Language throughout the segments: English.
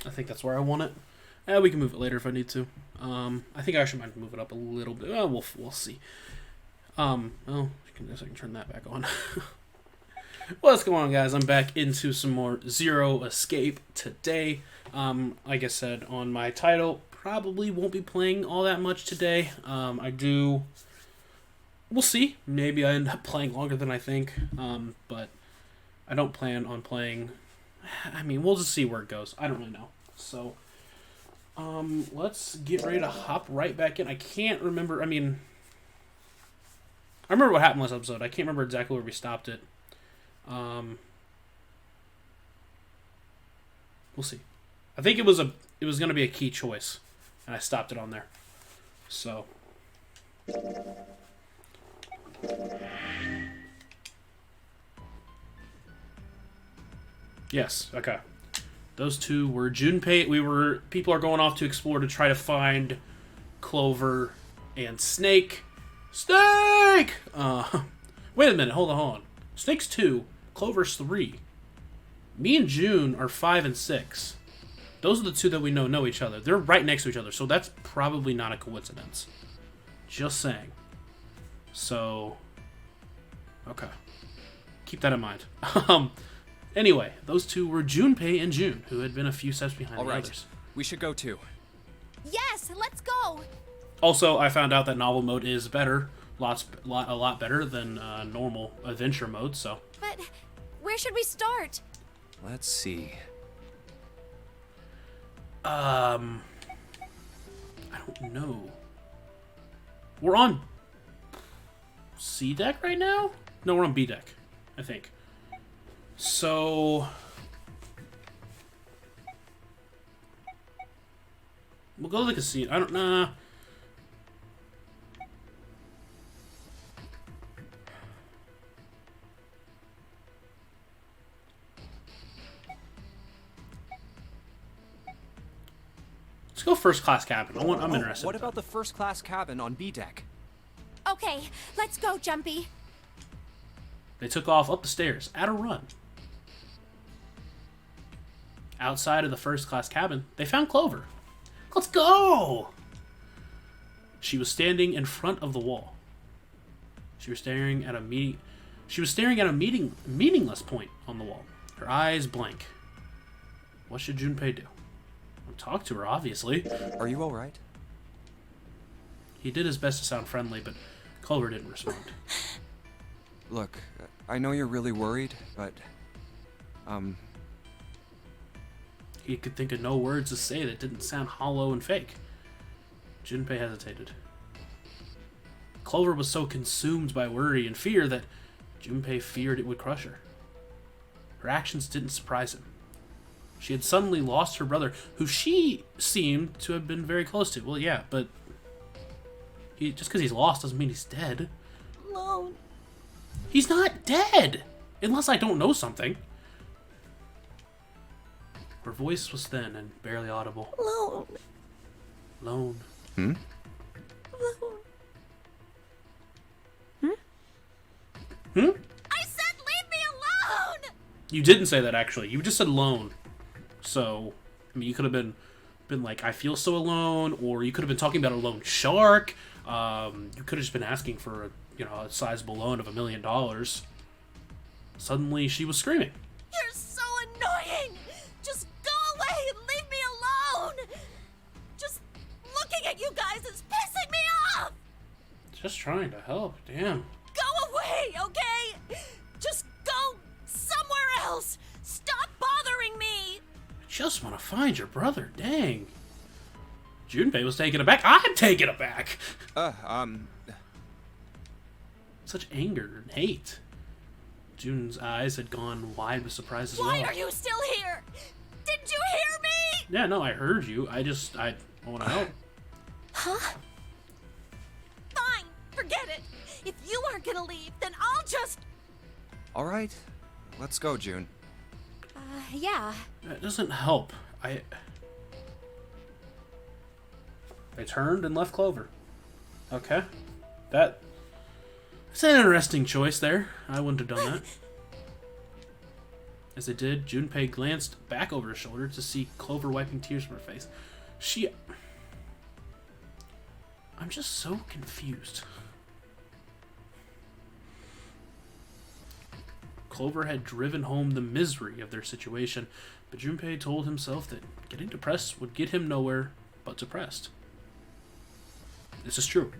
I think that's where I want it. We can move it later if I need to. I think I actually might move it up a little bit. We'll see. Well, I can turn that back on. What's going on, guys? I'm back into some more Zero Escape today. Like I said on my title, probably won't be playing all that much today. We'll see. Maybe I end up playing longer than I think. But I don't plan on playing. I mean, we'll just see where it goes. I don't really know. So, let's get ready to hop right back in. I can't remember. I remember what happened last episode. I can't remember exactly where we stopped it. We'll see. I think it was going to be a key choice, and I stopped it on there. So. Yes. Okay. Those two were Junpei. People are going off to explore to try to find Clover and Snake. Snake! Wait a minute. Hold on. Snake's 2. Clover's 3. Me and June are 5 and 6. Those are the two that we know each other. They're right next to each other, so that's probably not a coincidence. Just saying. So, okay. Keep that in mind. Anyway, those two were Junpei and June, who had been a few steps behind the others. We should go too. Yes, let's go. Also, I found out that novel mode is better, a lot better than normal adventure mode. So. But where should we start? Let's see. I don't know. We're on C deck right now? No, we're on B deck, I think. So we'll go to the casino. I don't know. Let's go first class cabin. I'm interested. What about the first class cabin on B deck? Okay, let's go, Jumpy. They took off up the stairs at a run. Outside of the first class cabin, they found Clover. Let's go! She was standing in front of the wall. She was staring at a meaningless point on the wall. Her eyes blank. What should Junpei do? Talk to her, obviously. Are you alright? He did his best to sound friendly, but Clover didn't respond. Look, I know you're really worried, but... He could think of no words to say that didn't sound hollow and fake. Junpei hesitated. Clover was so consumed by worry and fear that Junpei feared it would crush her. Her actions didn't surprise him. She had suddenly lost her brother, who she seemed to have been very close to. Well, yeah, but just because he's lost doesn't mean he's dead. Lone. He's not dead! Unless I don't know something. Her voice was thin and barely audible. Lone. Lone. Lone. I said leave me alone! You didn't say that, actually. You just said lone. So, I mean, you could have been like, I feel so alone, or you could have been talking about a lone shark. You could have just been asking for a sizable loan of $1 million. Suddenly, she was screaming. You're so annoying! Just go away and leave me alone! Just looking at you guys is pissing me off! Just trying to help, damn. Go away, okay? Just go somewhere else! Stop bothering me! Just want to find your brother, dang. Junpei was taken aback. I'm taken aback. Such anger and hate. June's eyes had gone wide with surprise as well. Why are you still here? Didn't you hear me? Yeah, no, I heard you. I want to help. Huh? Fine, forget it. If you aren't gonna leave, then I'll just... Alright, let's go, June. Yeah. That doesn't help. They turned and left Clover. Okay. That's an interesting choice there. I wouldn't have done that. As they did, Junpei glanced back over her shoulder to see Clover wiping tears from her face. I'm just so confused. Clover had driven home the misery of their situation, but Junpei told himself that getting depressed would get him nowhere but depressed. This is true.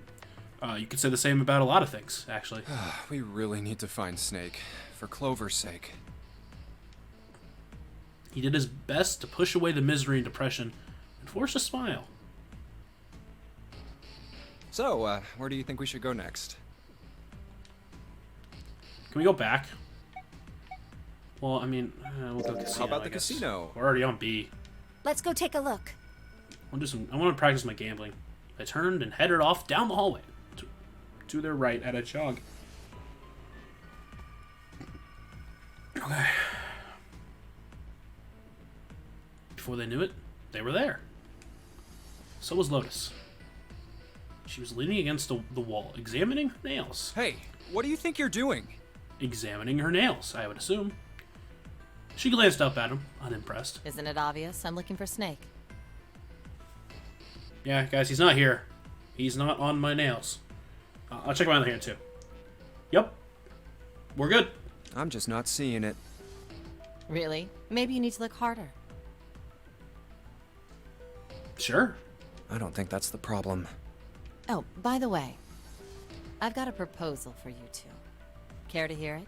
You could say the same about a lot of things, actually. We really need to find Snake, for Clover's sake. He did his best to push away the misery and depression and force a smile. So, where do you think we should go next? Can we go back? Well, I mean, we'll go casino. How about I the guess. casino? We're already on B. Let's go take a look. I want to practice my gambling. I turned and headed off down the hallway to their right at a jog. Okay. Before they knew it, they were there. So was Lotus. She was leaning against the wall, examining her nails. Hey, what do you think you're doing? Examining her nails, I would assume. She glanced up at him, unimpressed. Isn't it obvious? I'm looking for Snake. Yeah, guys, he's not here. He's not on my nails. I'll check him out in here, too. Yep. We're good. I'm just not seeing it. Really? Maybe you need to look harder. Sure. I don't think that's the problem. Oh, by the way, I've got a proposal for you two. Care to hear it?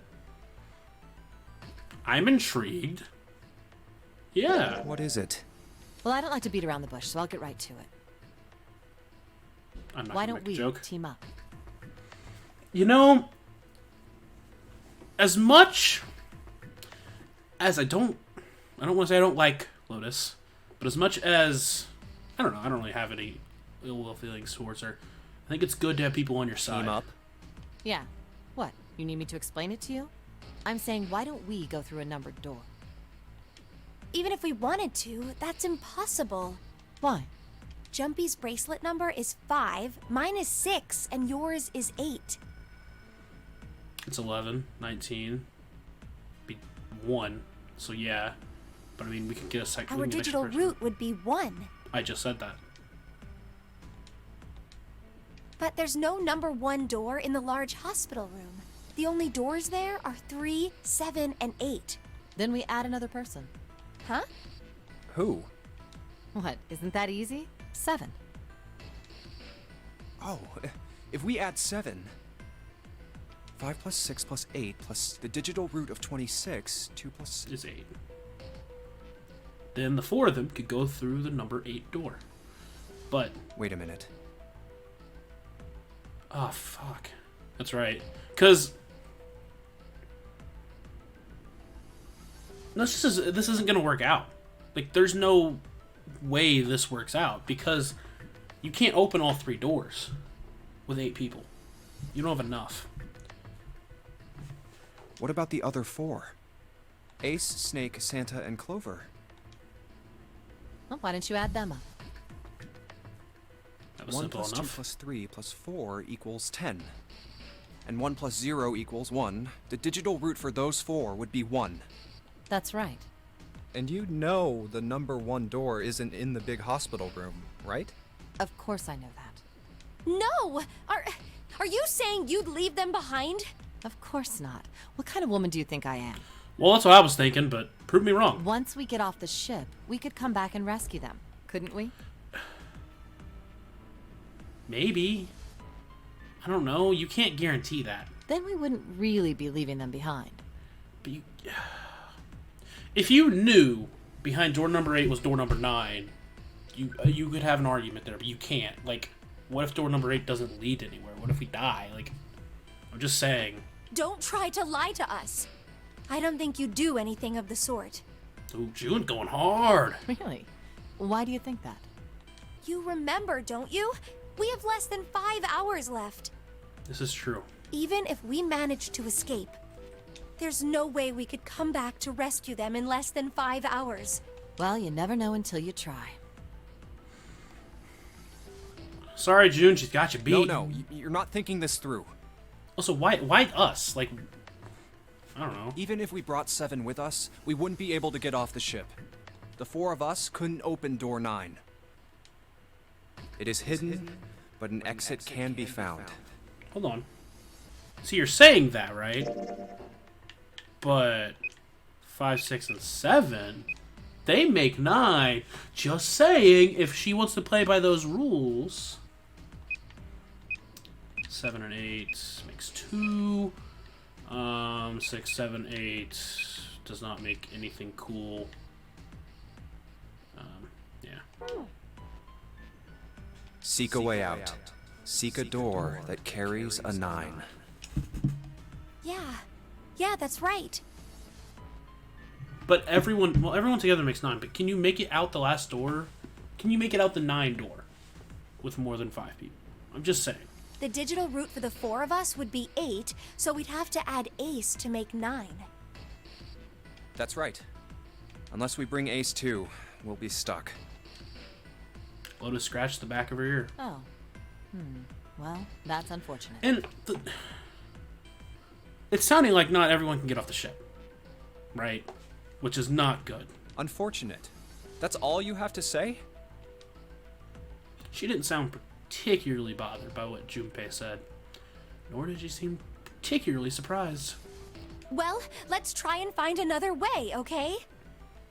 I'm intrigued. Yeah. What is it? Well, I don't like to beat around the bush, so I'll get right to it. I'm not Why gonna don't make we a joke. team up? You know, as much as I don't want to say I don't like Lotus, but as much as, I don't know, I don't really have any ill will feelings towards her. I think it's good to have people on your side. Team up? Yeah. What? You need me to explain it to you? I'm saying, why don't we go through a numbered door? Even if we wanted to, that's impossible. Why? Jumpy's bracelet number is 5, mine is 6, and yours is 8. It's 11, 19, be 1, so yeah. But I mean, we could get a second. Our digital route would be 1. I just said that. But there's no number 1 door in the large hospital room. The only doors there are 3, 7, and 8. Then we add another person. Huh? Who? What? Isn't that easy? 7. Oh, if we add 7... 5 plus 6 plus 8 plus the digital root of 26, 2 plus... Is 8. Then the 4 of them could go through the number 8 door. But, Wait a minute. oh fuck. That's right. Because this isn't gonna work out. Like, there's no way this works out because you can't open all 3 doors with 8 people. You don't have enough. What about the other 4? Ace, Snake, Santa, and Clover. Well, why don't you add them up? That was 1 simple plus 2 enough. plus 3 plus 4 equals 10. And 1 plus 0 equals 1. The digital root for those 4 would be 1. That's right. And you know the number 1 door isn't in the big hospital room, right? Of course I know that. No! Are you saying you'd leave them behind? Of course not. What kind of woman do you think I am? Well, that's what I was thinking, but prove me wrong. Once we get off the ship, we could come back and rescue them, couldn't we? Maybe. I don't know. You can't guarantee that. Then we wouldn't really be leaving them behind. But you, if you knew behind door number 8 was door number 9, you could have an argument there, but you can't. Like, what if door number 8 doesn't lead anywhere? What if we die? Like, I'm just saying. Don't try to lie to us. I don't think you'd do anything of the sort. Ooh, June going hard. Really? Why do you think that? You remember, don't you? We have less than 5 hours left. This is true. Even if we manage to escape, there's no way we could come back to rescue them in less than 5 hours. Well, you never know until you try. Sorry, June, she's got you beat. No, you're not thinking this through. Also, why us? Like, I don't know. Even if we brought 7 with us, we wouldn't be able to get off the ship. The 4 of us couldn't open door 9. It is hidden, but an exit can be found. Hold on. So you're saying that, right? But 5, 6, and 7, they make 9. Just saying, if she wants to play by those rules, 7 and 8 makes 2. 6, 7, 8 does not make anything cool. Yeah. Seek a way out. Seek a door that carries a 9. Yeah, that's right. But everyone together makes 9. But can you make it out the last door? Can you make it out the 9 door with more than 5 people? I'm just saying. The digital route for the 4 of us would be 8, so we'd have to add Ace to make 9. That's right. Unless we bring Ace too, we'll be stuck. Lotus scratched the back of her ear. Oh. Well, that's unfortunate. And it's sounding like not everyone can get off the ship. Right? Which is not good. Unfortunate. That's all you have to say? She didn't sound particularly bothered by what Junpei said. Nor did she seem particularly surprised. Well, let's try and find another way, okay?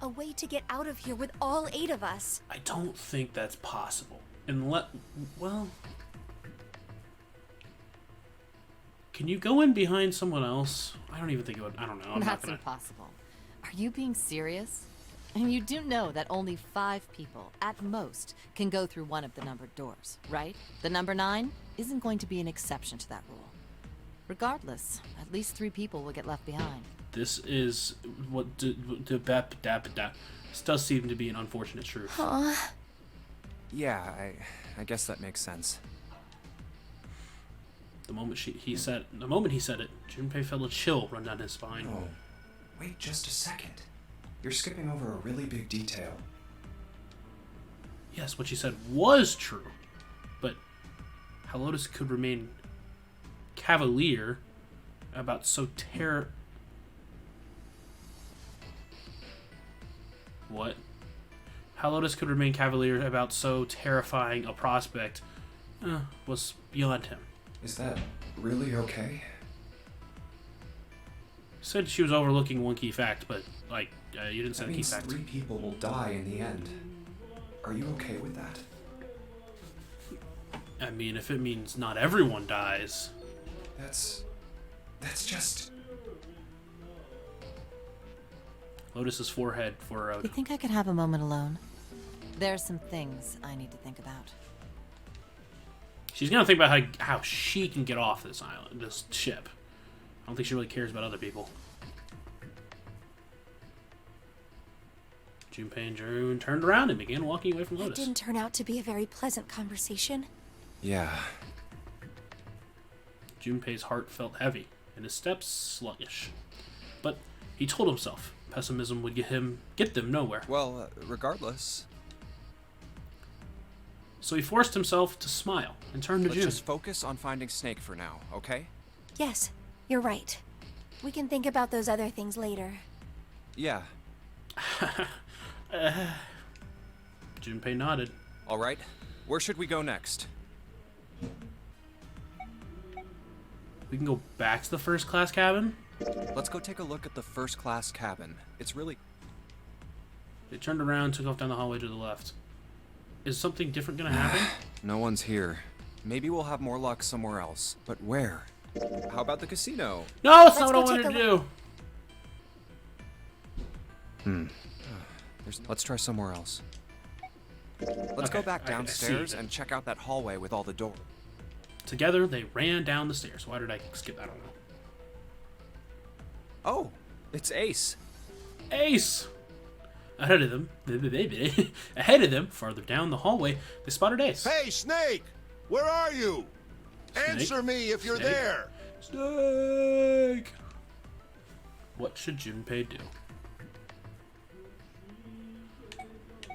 A way to get out of here with all 8 of us. I don't think that's possible. Well... Can you go in behind someone else? I don't even think it would. I don't know. I'm not That's gonna... impossible. Are you being serious? And you do know that only 5 people, at most, can go through one of the numbered doors, right? The number 9 isn't going to be an exception to that rule. Regardless, at least 3 people will get left behind. This is what this does seem to be an unfortunate truth. Yeah, I guess that makes sense. The moment he said it, Junpei felt a chill run down his spine. Oh, wait just a second. You're skipping over a really big detail. Yes, what she said was true, but how Lotus could remain cavalier about What? How Lotus could remain cavalier about so terrifying a prospect was beyond him. Is that really okay? Said she was overlooking one key fact, but you didn't say That the key means fact. 3 people will die in the end. Are you okay with that? I mean, if it means not everyone dies. That's just... Lotus's forehead furrowed. You think I could have a moment alone? There's some things I need to think about. She's gonna think about how she can get off this island, this ship. I don't think she really cares about other people. Junpei and June turned around and began walking away from It Lotus. didn't turn out to be a very pleasant conversation. Yeah. Junpei's heart felt heavy and his steps sluggish. But he told himself pessimism would get them nowhere. Well, regardless, So he forced himself to smile and turn to let's June. just focus on finding Snake for now, okay? Yes, you're right. We can think about those other things later. Yeah. Junpei nodded. All right. Where should we go next? We can go back to the first class cabin. Let's go take a look at the first class cabin. It's really... They turned around and took off down the hallway to the left. Is something different gonna happen? No one's here. Maybe we'll have more luck somewhere else. But where? How about the casino? No, it's Let's not go what I wanted take to a do. Let's try somewhere else. Let's Okay, go back I see downstairs that. and check out that hallway with all the doors. Together, they ran down the stairs. Why did I skip that? I don't know. Oh, it's Ace. Ace! Ahead of them, farther down the hallway, they spotted Ace. Hey, Snake! Where are you? Snake? Answer me if you're Snake? there! Snake! What should Junpei do?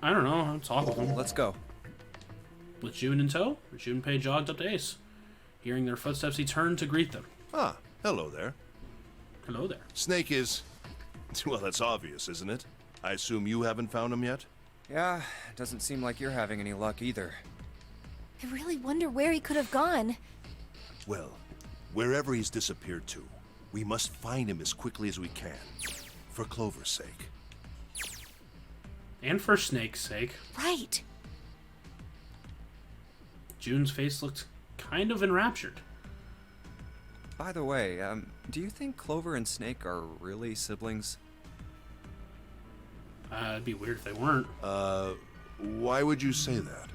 I don't know. I'll talk with him. Let's go. With June in tow, Junpei jogged up to Ace. Hearing their footsteps, he turned to greet them. Ah, hello there. Hello there. Snake is. Well, that's obvious, isn't it? I assume you haven't found him yet? Yeah, doesn't seem like you're having any luck either. I really wonder where he could have gone. Well, wherever he's disappeared to, we must find him as quickly as we can. For Clover's sake. And for Snake's sake. Right. June's face looked kind of enraptured. By the way, do you think Clover and Snake are really siblings? It'd be weird if they weren't. Why would you say that?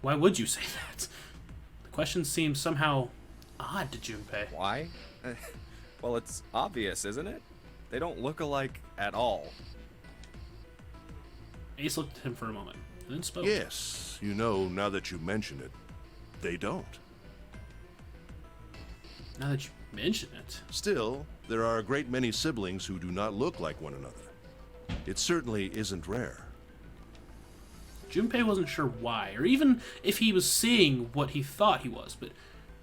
Why would you say that? The question seems somehow odd to Junpei. Why? Well, it's obvious, isn't it? They don't look alike at all. Ace looked at him for a moment, and then spoke. Yes, you know, now that you mention it, they don't. Now that you mention it. Still, there are a great many siblings who do not look like one another. It certainly isn't rare. Junpei wasn't sure why, or even if he was seeing what he thought he was, but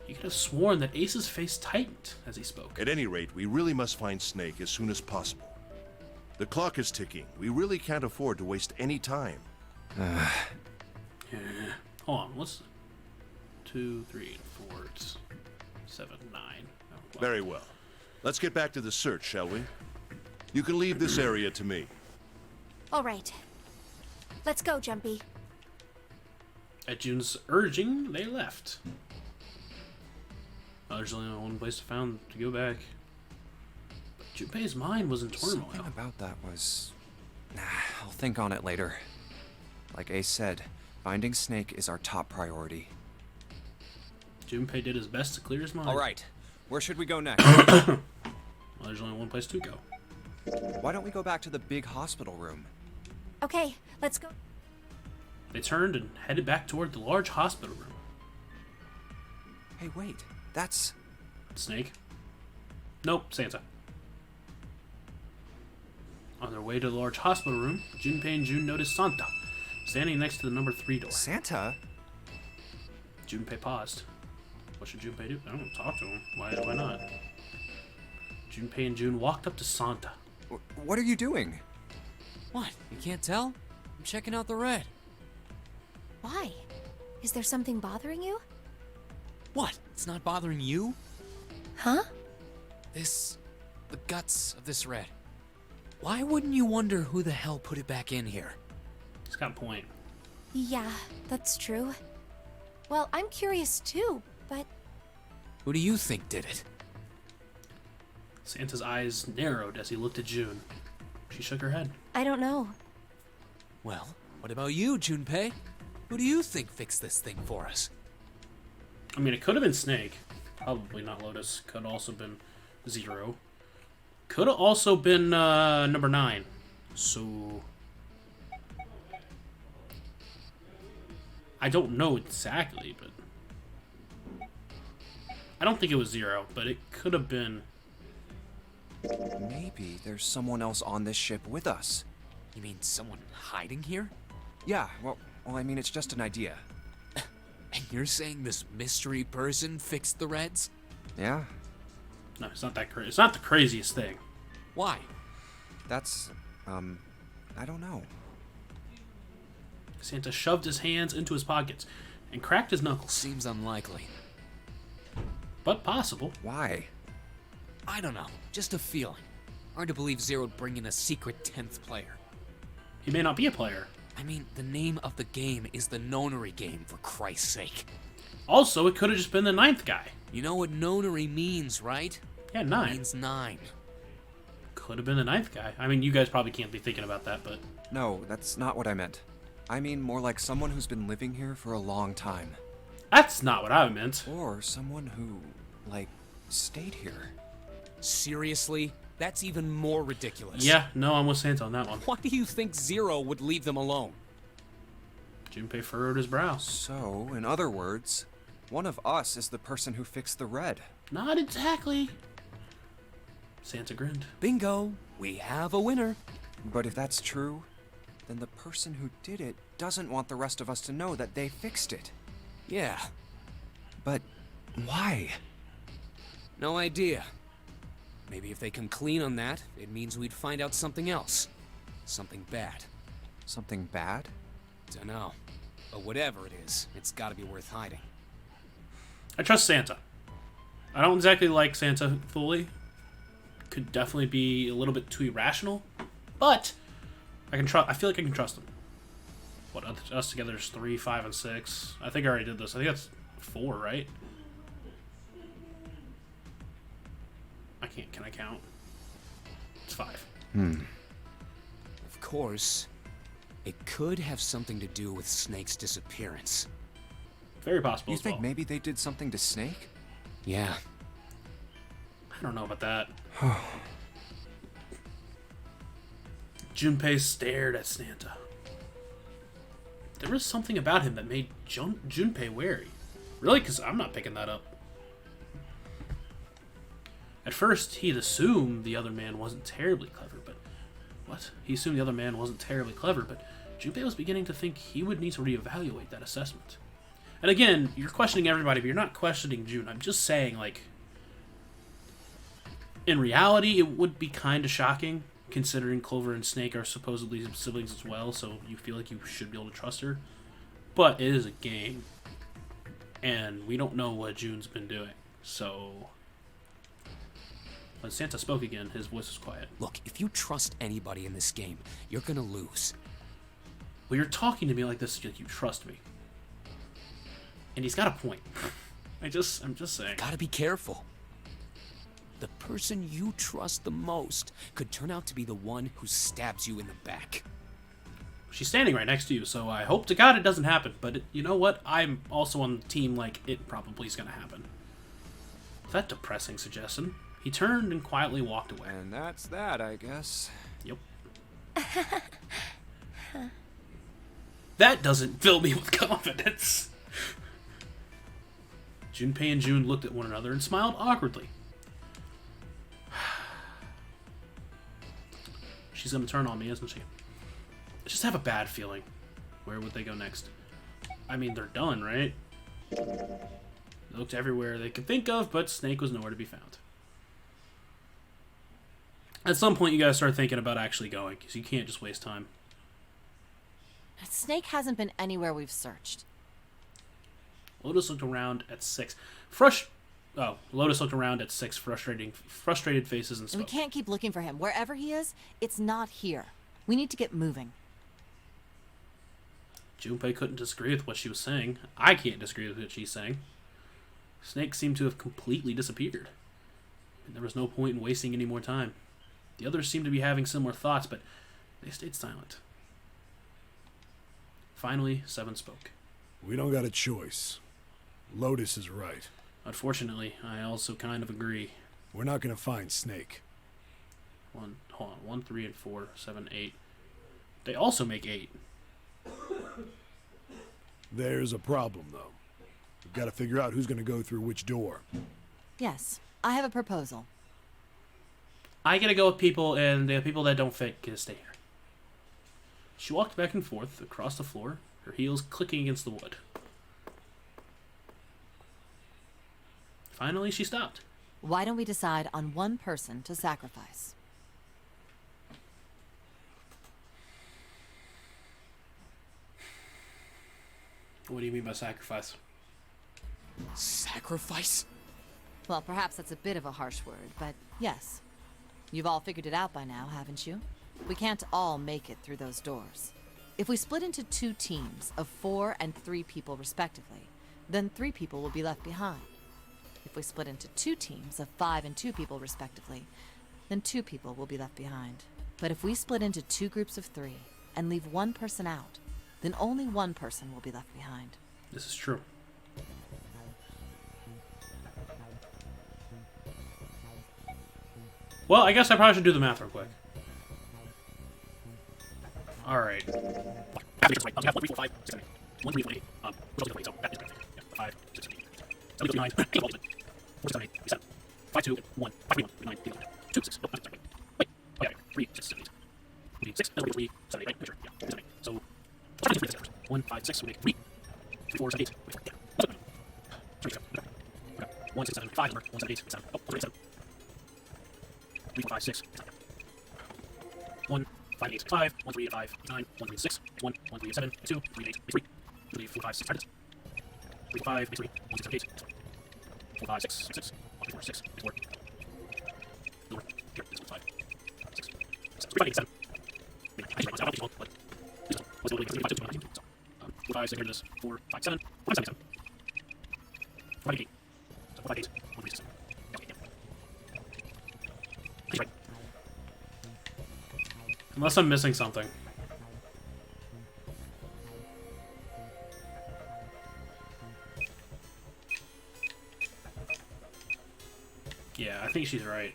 he could have sworn that Ace's face tightened as he spoke. At any rate, we really must find Snake as soon as possible. The clock is ticking. We really can't afford to waste any time. Yeah. Hold on, what's 2, 3, 4, 7, 9. Oh, well. Very well. Let's get back to the search, shall we? You can leave this area to me. All right. Let's go, Jumpy. At June's urging, they left. Well, there's only one place to go back. But Junpei's mind was in turmoil. Something about that was... I'll think on it later. Like Ace said, finding Snake is our top priority. Junpei did his best to clear his mind. All right, where should we go next? Well, there's only one place to go. Why don't we go back to the big hospital room? Okay, let's go. They turned and headed back toward the large hospital room. Hey, wait, that's... Snake? Nope, Santa. On their way to the large hospital room, Junpei and June noticed Santa, standing next to the number 3 door. Santa? Junpei paused. What should Junpei do? I don't know, talk to him. Why not? Junpei and June walked up to Santa. What are you doing? What? You can't tell? I'm checking out the red. Why? Is there something bothering you? What? It's not bothering you? Huh? The guts of this red. Why wouldn't you wonder who the hell put it back in here? He's got a point. Yeah, that's true. Well, I'm curious too, but Who do you think did it? Santa's eyes narrowed as he looked at June. She shook her head. I don't know. Well, what about you, Junpei? Who do you think fixed this thing for us? I mean, it could have been Snake. Probably not Lotus. Could have also been Zero. Could have also been number 9. So... I don't know exactly, but... I don't think it was Zero, but it could have been... Maybe there's someone else on this ship with us. You mean someone hiding here? Yeah, well, I mean, it's just an idea. And you're saying this mystery person fixed the reds? Yeah, No, it's not that crazy. It's not the craziest thing. Why? that's, I don't know. Santa shoved his hands into his pockets and cracked his knuckles. Seems unlikely. But possible. Why? I don't know. Just a feeling. Hard to believe Zero'd bring in a secret 10th player. He may not be a player. I mean, the name of the game is the Nonary game, for Christ's sake. Also, it could have just been the 9th guy. You know what Nonary means, right? Yeah, It 9. means 9. Could have been the 9th guy. I mean, you guys probably can't be thinking about that, but... No, that's not what I meant. I mean more like someone who's been living here for a long time. That's not what I meant. Or someone who, like, stayed here. Seriously? That's even more ridiculous. Yeah, no, I'm with Santa on that one. Why do you think Zero would leave them alone? Junpei furrowed his brow. So, in other words, one of us is the person who fixed the red. Not exactly. Santa grinned. Bingo! We have a winner. But if that's true, then the person who did it doesn't want the rest of us to know that they fixed it. Yeah. But why? No idea. Maybe if they come clean on that, it means we'd find out something else. Something bad. Something bad? Dunno. But whatever it is, it's gotta be worth hiding. I trust Santa. I don't exactly like Santa fully. Could definitely be a little bit too irrational, but I can trust. I feel like I can trust him. What, us together is 3, 5, and 6. I think I already did this. I think that's 4, right? I can't. Can I count? It's 5. Of course, it could have something to do with Snake's disappearance. Very possible You as think well. maybe they did something to Snake? Yeah. I don't know about that. Junpei stared at Santa. There was something about him that made Junpei wary. Really? Because I'm not picking that up. At first, he'd assumed the other man wasn't terribly clever, but... What? He assumed the other man wasn't terribly clever, but Junpei was beginning to think he would need to reevaluate that assessment. And again, you're questioning everybody, but you're not questioning June. I'm just saying, like... In reality, it would be kind of shocking, considering Clover and Snake are supposedly siblings as well, so you feel like you should be able to trust her. But it is a game, and we don't know what June's been doing, so... When Santa spoke again, his voice was quiet. Look, if you trust anybody in this game, you're gonna lose. Well, you're talking to me like this like you trust me. And he's got a point. I'm just saying. Gotta be careful. The person you trust the most could turn out to be the one who stabs you in the back. She's standing right next to you, so I hope to God it doesn't happen. But you know what? I'm also on the team like it probably is going to happen. That depressing suggestion. He turned and quietly walked away. And that's that, I guess. Yep. That doesn't fill me with confidence. Junpei and June looked at one another and smiled awkwardly. She's gonna turn on me, isn't she? I just have a bad feeling. Where would they go next? I mean, they're done, right? They looked everywhere they could think of, but Snake was nowhere to be found. At some point, you gotta start thinking about actually going, because you can't just waste time. Snake hasn't been anywhere we've searched. Lotus looked around at 6. Lotus looked around at 6 frustrated faces and And we spoke. can't keep looking for him. Wherever he is, it's not here. We need to get moving. Junpei couldn't disagree with what she was saying. I can't disagree with what she's saying. Snake seemed to have completely disappeared. And there was no point in wasting any more time. The others seemed to be having similar thoughts, but they stayed silent. Finally, 7 spoke. We don't got a choice. Lotus is right. Unfortunately, I also kind of agree. We're not gonna find Snake. 1, 3, and 4, 7, 8. They also make 8. There's a problem, though. We've got to figure out who's gonna go through which door. Yes, I have a proposal. I gotta go with people, and the people that don't fit get to stay here. She walked back and forth across the floor, her heels clicking against the wood. Finally, she stopped. Why don't we decide on one person to sacrifice? What do you mean by sacrifice? Sacrifice? Well, perhaps that's a bit of a harsh word, but yes. You've all figured it out by now, haven't you? We can't all make it through those doors. If we split into 2 teams of 4 and 3 people respectively, then 3 people will be left behind. If we split into 2 teams of 5 and 2 people respectively, then 2 people will be left behind. But if we split into 2 groups of 3 and leave 1 person out, then only 1 person will be left behind. This is true. Well, I guess I probably should do the math real quick. Alright. 5, 6, 7, 8. 1, 3, 4, 8. 5, 6, 7, 8. 9. 4, 7, 8. 7. 5, 2, 1. 5, 3, 1. 9, 2, 6. No, wait. Okay, 3, 6, 7, 8. 6, 3, 7, 8. Sure. Yeah, 7, 8. So, 1, 5, 6, 7, 8. 3, 4, 7, 8. 1, 1, 6, 7, 5, 1, 7, 8, 7. Oh, 1, 7. 3, 4, 5, 6. 1, 5, 8, 5, 1, 3, 5, 9, 1, 3, 6, 1, 1, 3, 7, 2, 3, 8, 3, 3, 4, 5, 6, 3, 5, 3, 1, 6, 7, 8, 4, 5, 6, 6, 1, 4, 6, 4. Lower. Here, this 1, 5, 6, 3, 5, 8, 7. I mean, I can write myself out, but what's the only 3, 5, 2, 2, 9, 4, 5, 6, here it is. 4, 5, 7, 1, 7, 7. 4, 5, 8. So 4, 5, 8, 1, 3, 6. Okay, yeah. He's right. Unless I'm missing something. Yeah, I think she's right.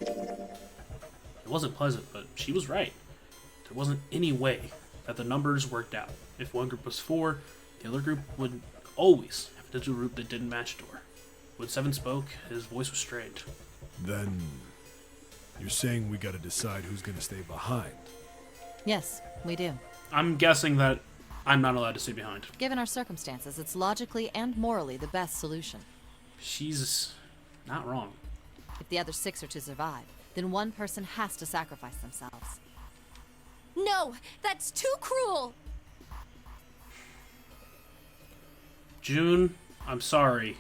It wasn't pleasant, but she was right. There wasn't any way that the numbers worked out. If one group was 4, the other group would always have a digital group that didn't match door. When Seven spoke, his voice was strained. Then you're saying we gotta decide who's gonna stay behind. Yes, we do. I'm guessing that I'm not allowed to stay behind. Given our circumstances, it's logically and morally the best solution. She's not wrong. If the other 6 are to survive, then one person has to sacrifice themselves. No, that's too cruel. June, I'm sorry.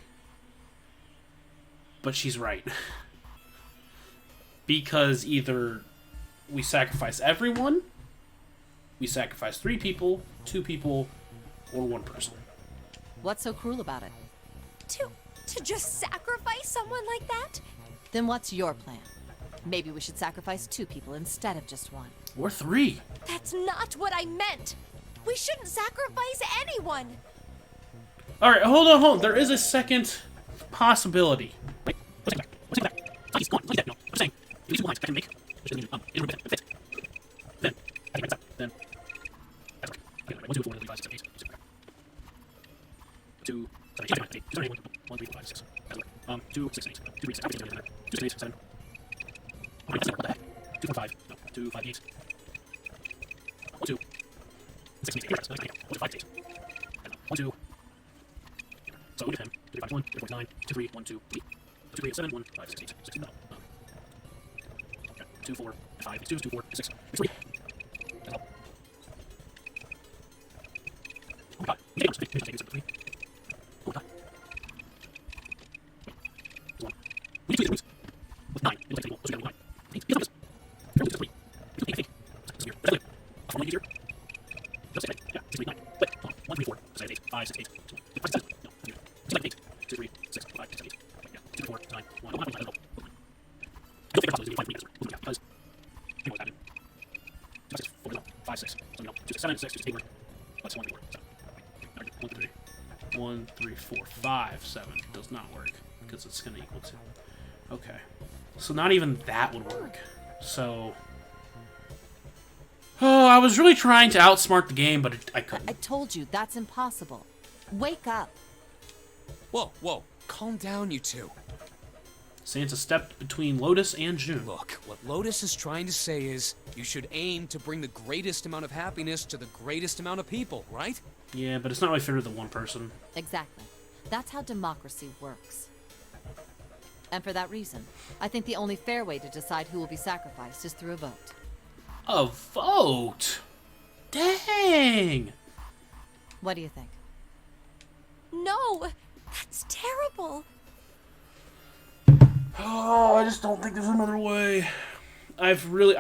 But she's right. Because either we sacrifice everyone, we sacrifice 3 people, 2 people, or 1 person. What's so cruel about it? To just sacrifice someone like that? Then what's your plan? Maybe we should sacrifice 2 people instead of just 1. Or 3. That's not what I meant. We shouldn't sacrifice anyone. Alright, hold on. There is a second possibility. Wait, what's that? What's that? Please, go on. Please, no. I'm saying, these 2 lines I can make, which is in a fit. Then, I can write that. Then, that's okay. Okay, 1, 2, 4, 3, 5, 6, 7, 8. 2, 7, 8, 8, 1, 3, 5, 6. 2, 6, 8. 2, 3, 6, 2, 6, 8, 7. Wait, that's not what the heck. 2, 4, 5. No, 2, 5, 8. 1, 2. 6, 8. 1, 2, 5, 8. 1, 2. So we give him 3, 5, 1, 3, 4, 9, 2, 3, 1, 2, 3. 2, 3, 7, 1, 5, 6, 8, 6, 2, no. Okay, 2, 4, 5, 2, 2, 4, 6, 3. That's all. Oh my god. Okay, let's take 3. Oh my god. Wait. 1. We need 2 roots. With 9. It'll take 1. Let's get 9. 8. Here's this. 3. 2, 8, 8. That's weird. That's weird. That's 1 easier. Let's say 8. Yeah, 6, 8, 9. Wait, 1, 3, 4. Let's say 8. 5, 6, 8. 5, 7. No, 8. 2, 3, 6, 5, 6, 8. Yeah, 2, 4, 9, 1. I don't know. I don't think it's 5 meters. Yeah, because you know what happened. 2, 6, 4, 5, 6. So, 2, 6, 7, 6, 8. That's 1, 3, 4. So, 1, 3, 1, 3, 4, 5, 7 does not work because it's going to equal 2. Okay. So not even that would work. So, oh, I was really trying to outsmart the game, but I couldn't. I told you, that's impossible. Wake up. Whoa, whoa. Calm down, you 2. Santa stepped between Lotus and June. Look, what Lotus is trying to say is, you should aim to bring the greatest amount of happiness to the greatest amount of people, right? Yeah, but it's not really fair to the 1 person. Exactly. That's how democracy works. And for that reason, I think the only fair way to decide who will be sacrificed is through a vote. A vote? Dang! What do you think? No, that's terrible. Oh, I just don't think there's another way. I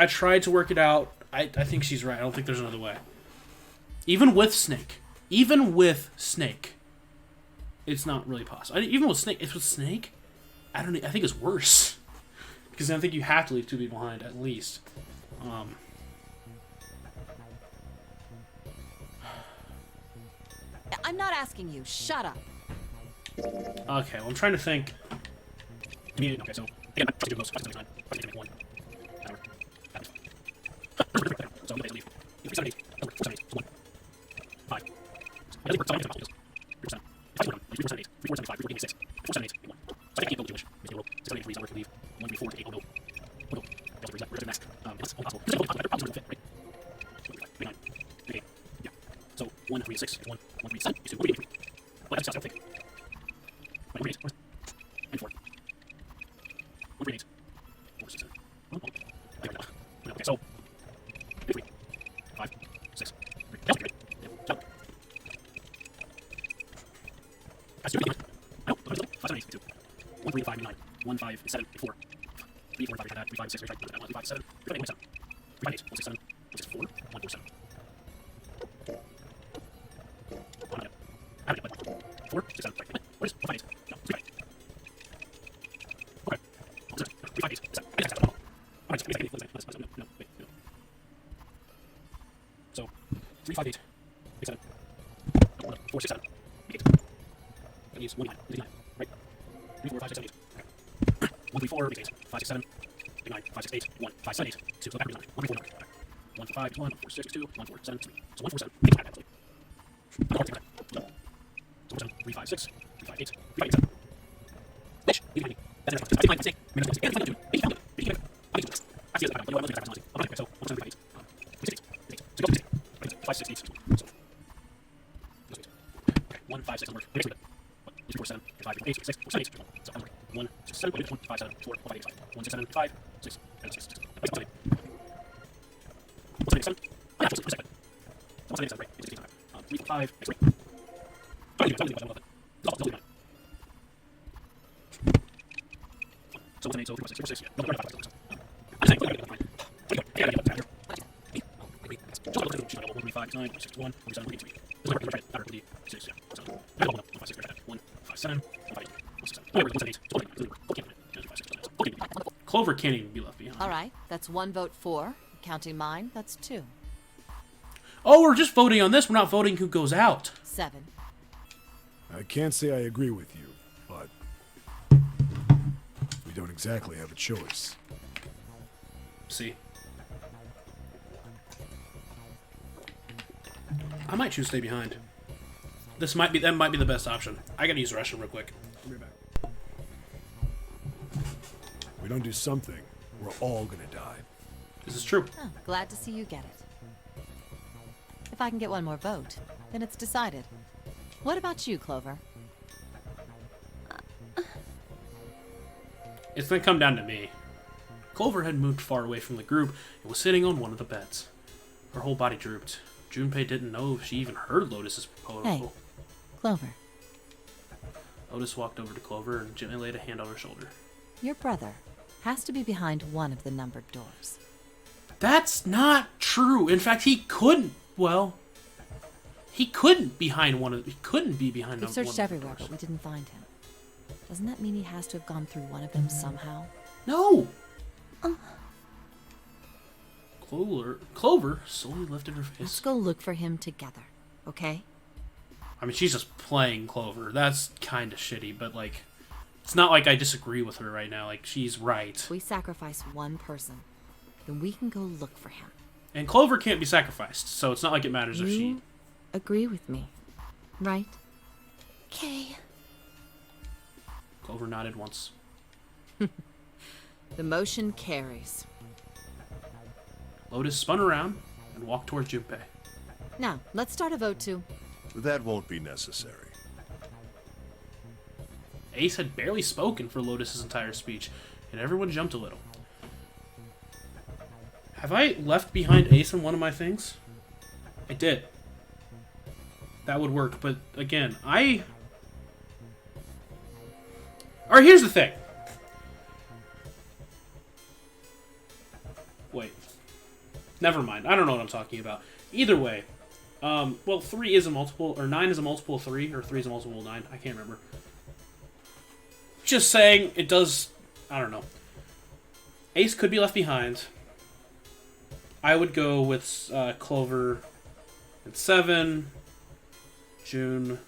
tried to work it out. I think she's right. I don't think there's another way. Even with Snake, it's not really possible. Even with Snake, I think it's worse. Because I think you have to leave 2 people behind, at least. I'm not asking you. Shut up. Okay, well, I'm trying to think. Okay, so, again, I'm trying to do most. I'm trying to make 1. So, I'm going to leave. 3, 7, 8. 4, 7, 8. 1. 5. I think we're 7, 8. 3%. 5, 1. 3, 8. 3, 4, 7, 5. 3, 4, 6. 4, 7, 8. 1. So I can't go Jewish. 6, 7, 8, 3, so we're going to leave. 1, 3, 4, 8. Oh, no. Oh, no. That's a reset mask. It's all possible. There's no possible fit, right? 9. 8. Yeah. So, 1, 3, 6. 1, 1, 3, 7. 2, 3, 3. So, 3, 5, 8, 6, 7, 4, 6, 7, 8. That means 1, 9, 9, right? 3, 4, 5, 6, 7, 8. 1, 3, 4, 8, 5, 6, 7, 8, 9, 5, 6, 8, 1, 5, 7, 8. 2, go back, 9, 1, 3, 4, 9. 1, 5, 1, 4, 6, 2, 1, 4, 7, 3. So 1, 4, 7, 8, 5, actually. 4, 7, 3, 5, 6, 3, 5, 8, 3, 5, 8, 7. Bitch, leave behind me. That's it. I mistake. So, 1, 7, 3, 5, 8. 5, 6, 8. So, 1, 5, 6 on work. 4, 7, 5, 8, 6, 4, 7, 8. So, on work. 1, 6, 7, 1, 5, 7, 4, 5, 8, 5. 1, 6, 7, 5, 6, 6, 6. 1, 7, 7. Oh, yeah, 1, 7, 7, right. 3, 5, 6, 3. So 1, 7, 8, so 3, 6, 4, 6, yeah. No, 5, 6, 6. I'm saying, 1, 3, 5, 9, 6, 1, 7, 8, 3. This is right. Better, 6, yeah. So, 1, 5, 6, 1, 5, 7, 1, 5, 8, 1, 6, 7. 1, 7, 8. Clover can't even be left behind. All right, that's 1 vote for. Counting mine, that's 2. Oh, we're just voting on this. We're not voting who goes out. 7. I can't say I agree with you, but we don't exactly have a choice. See. I might choose stay behind. That might be the best option. I gotta use the restroom real quick. I'll be back. If we don't do something, we're all gonna die. This is true. Oh, glad to see you get it. If I can get one more vote, then it's decided. What about you, Clover? It's gonna come down to me. Clover had moved far away from the group and was sitting on one of the beds. Her whole body drooped. Junpei didn't know if she even heard Lotus's proposal. Hey, Clover. Lotus walked over to Clover and gently laid a hand on her shoulder. Your brother has to be behind one of the numbered doors. That's not true. In fact, he couldn't. Well, he couldn't behind one of. He couldn't be behind. We've one searched of the everywhere, doors. but we didn't find him. Doesn't that mean he has to have gone through one of them somehow? No. Clover slowly lifted her face. Let's go look for him together, okay? I mean, she's just playing Clover. That's kind of shitty, but like, it's not like I disagree with her right now. Like, she's right. If we sacrifice one person, then we can go look for him. And Clover can't be sacrificed, so it's not like it matters if she. You agree with me, right? Okay. Clover nodded once. The motion carries. Lotus spun around and walked towards Junpei. Now, let's start a vote too. That won't be necessary. Ace had barely spoken for Lotus's entire speech, and everyone jumped a little. Have I left behind Ace in one of my things? I did. That would work, but again, Alright, here's the thing. Wait. Never mind. I don't know what I'm talking about. Either way, well, 3 is a multiple, or 9 is a multiple of 3, or 3 is a multiple of 9. I can't remember. Just saying, it does, I don't know. Ace could be left behind. I would go with Clover and 7, June,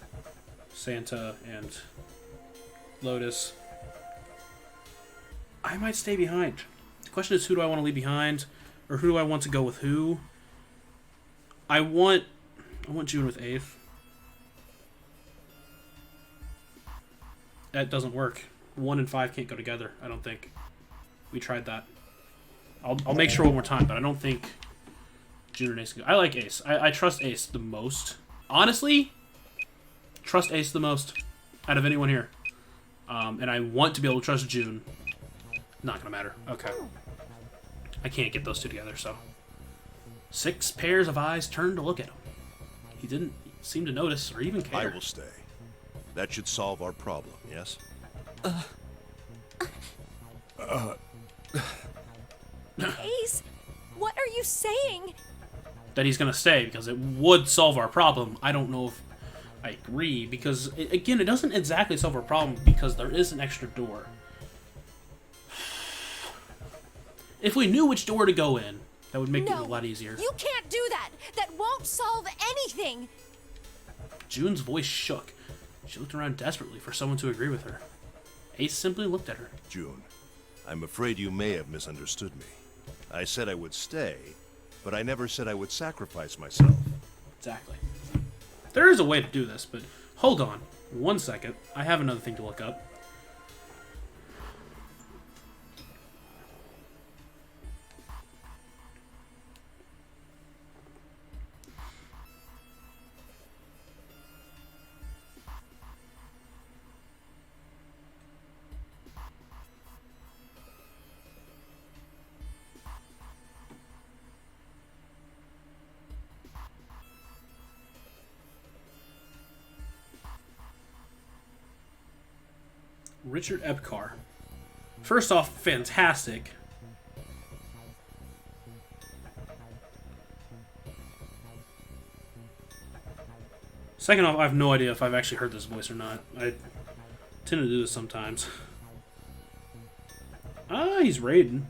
Santa, and Lotus. I might stay behind. The question is, who do I want to leave behind? Or who do I want to go with who? I want June with 8th. That doesn't work. 1 and 5 can't go together, I don't think. We tried that. I'll make sure one more time, but I don't think June and Ace can go. I like Ace. I trust Ace the most. Honestly, trust Ace the most out of anyone here. And I want to be able to trust June. Not gonna matter. Okay. I can't get those two together, so. 6 pairs of eyes turned to look at him. He didn't seem to notice or even care. I will stay. That should solve our problem, yes? Ace, what are you saying? That he's gonna stay because it would solve our problem. I don't know if I agree because, again, it doesn't exactly solve our problem because there is an extra door. If we knew which door to go in, that would make it a lot easier. You can't do that. That won't solve anything. June's voice shook. She looked around desperately for someone to agree with her. Ace simply looked at her. June, I'm afraid you may have misunderstood me. I said I would stay, but I never said I would sacrifice myself. Exactly. There is a way to do this, but hold on 1 second. I have another thing to look up. Richard Epcar. First off, fantastic. Second off, I have no idea if I've actually heard this voice or not. I tend to do this sometimes. Ah, he's Raiden.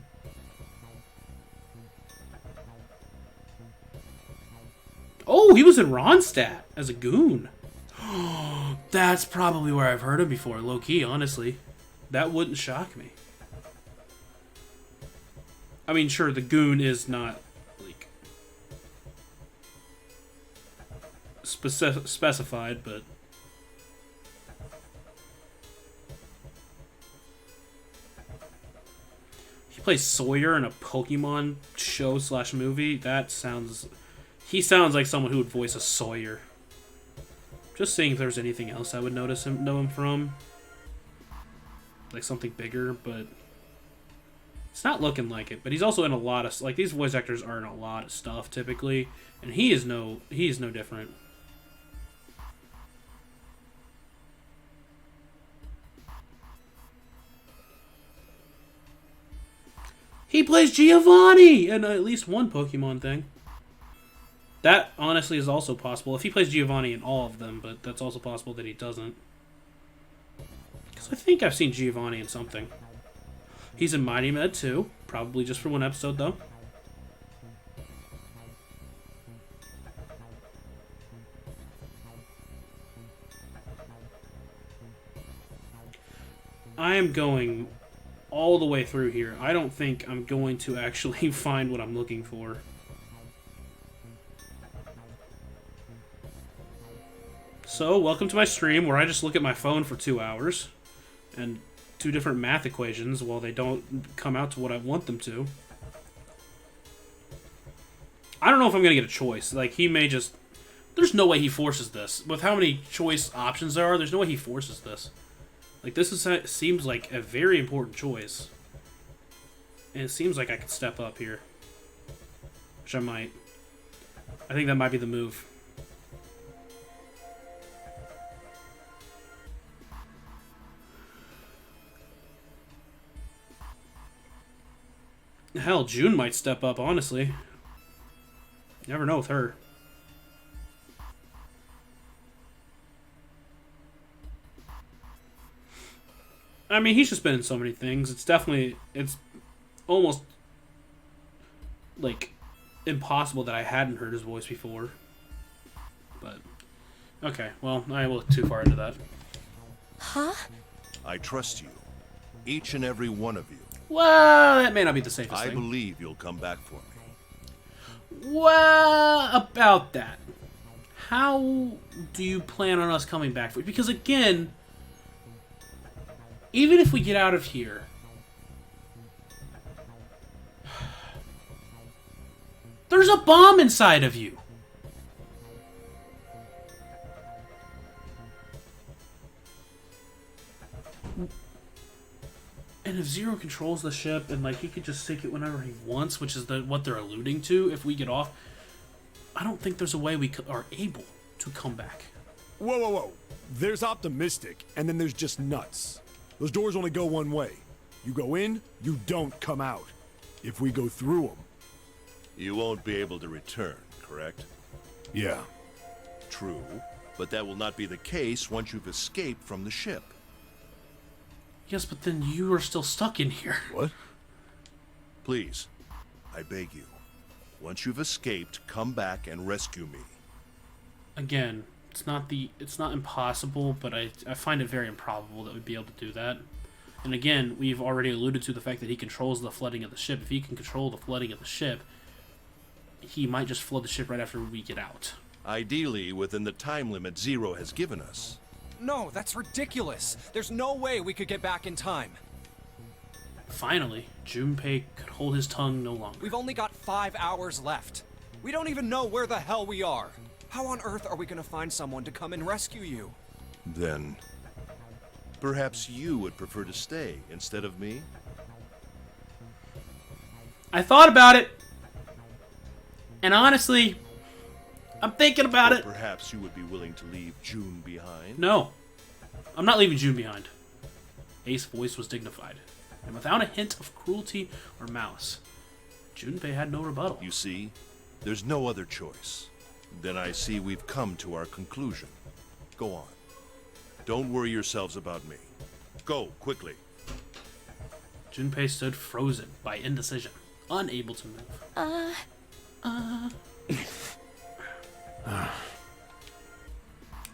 Oh, he was in Ronstadt as a goon. That's probably where I've heard him before, low-key, honestly. That wouldn't shock me. I mean, sure, the goon is not, like, specified, but... He plays Sawyer in a Pokemon show/movie. That sounds... He sounds like someone who would voice a Sawyer. Just seeing if there's anything else I would know him from. Like something bigger, but it's not looking like it. But he's also in a lot of, like, these voice actors are in a lot of stuff typically, and he is no different. He plays Giovanni in at least one Pokemon thing. That, honestly, is also possible. If he plays Giovanni in all of them, but that's also possible that he doesn't. Because I think I've seen Giovanni in something. He's in Mighty Med 2. Probably just for one episode, though. I am going all the way through here. I don't think I'm going to actually find what I'm looking for. So, welcome to my stream where I just look at my phone for 2 hours and 2 different math equations while they don't come out to what I want them to. I don't know if I'm going to get a choice. Like, he may just... There's no way he forces this. With how many choice options there are, there's no way he forces this. Like, this seems like a very important choice. And it seems like I could step up here. Which I might. I think that might be the move. Hell, June might step up, honestly. Never know with her. I mean, he's just been in so many things. It's almost, like, impossible that I hadn't heard his voice before. But, okay, well, I will look too far into that. Huh? I trust you. Each and every one of you. Well, that may not be the safest I thing. believe you'll come back for me. Well, about that. How do you plan on us coming back for you? Because, again, even if we get out of here, there's a bomb inside of you. And if Zero controls the ship and like he could just sink it whenever he wants, which is what they're alluding to, if we get off, I don't think there's a way we are able to come back. Whoa, whoa, whoa. There's optimistic, and then there's just nuts. Those doors only go one way. You go in, you don't come out. If we go through them. You won't be able to return, correct? Yeah. True, but that will not be the case once you've escaped from the ship. Yes, but then you are still stuck in here. What? Please, I beg you. Once you've escaped, come back and rescue me. Again, it's not impossible, but I find it very improbable that we'd be able to do that. And again, we've already alluded to the fact that he controls the flooding of the ship. If he can control the flooding of the ship, he might just flood the ship right after we get out. Ideally, within the time limit Zero has given us. No, that's ridiculous. There's no way we could get back in time. Finally, Junpei could hold his tongue no longer. We've only got 5 hours left. We don't even know where the hell we are. How on earth are we gonna find someone to come and rescue you? Then, perhaps you would prefer to stay instead of me? I thought about it. And honestly, I'm thinking about it. Perhaps you would be willing to leave June behind? No. I'm not leaving June behind. Ace's voice was dignified, and without a hint of cruelty or malice. Junpei had no rebuttal. You see, there's no other choice. Then I see we've come to our conclusion. Go on. Don't worry yourselves about me. Go, quickly. Junpei stood frozen by indecision, unable to move.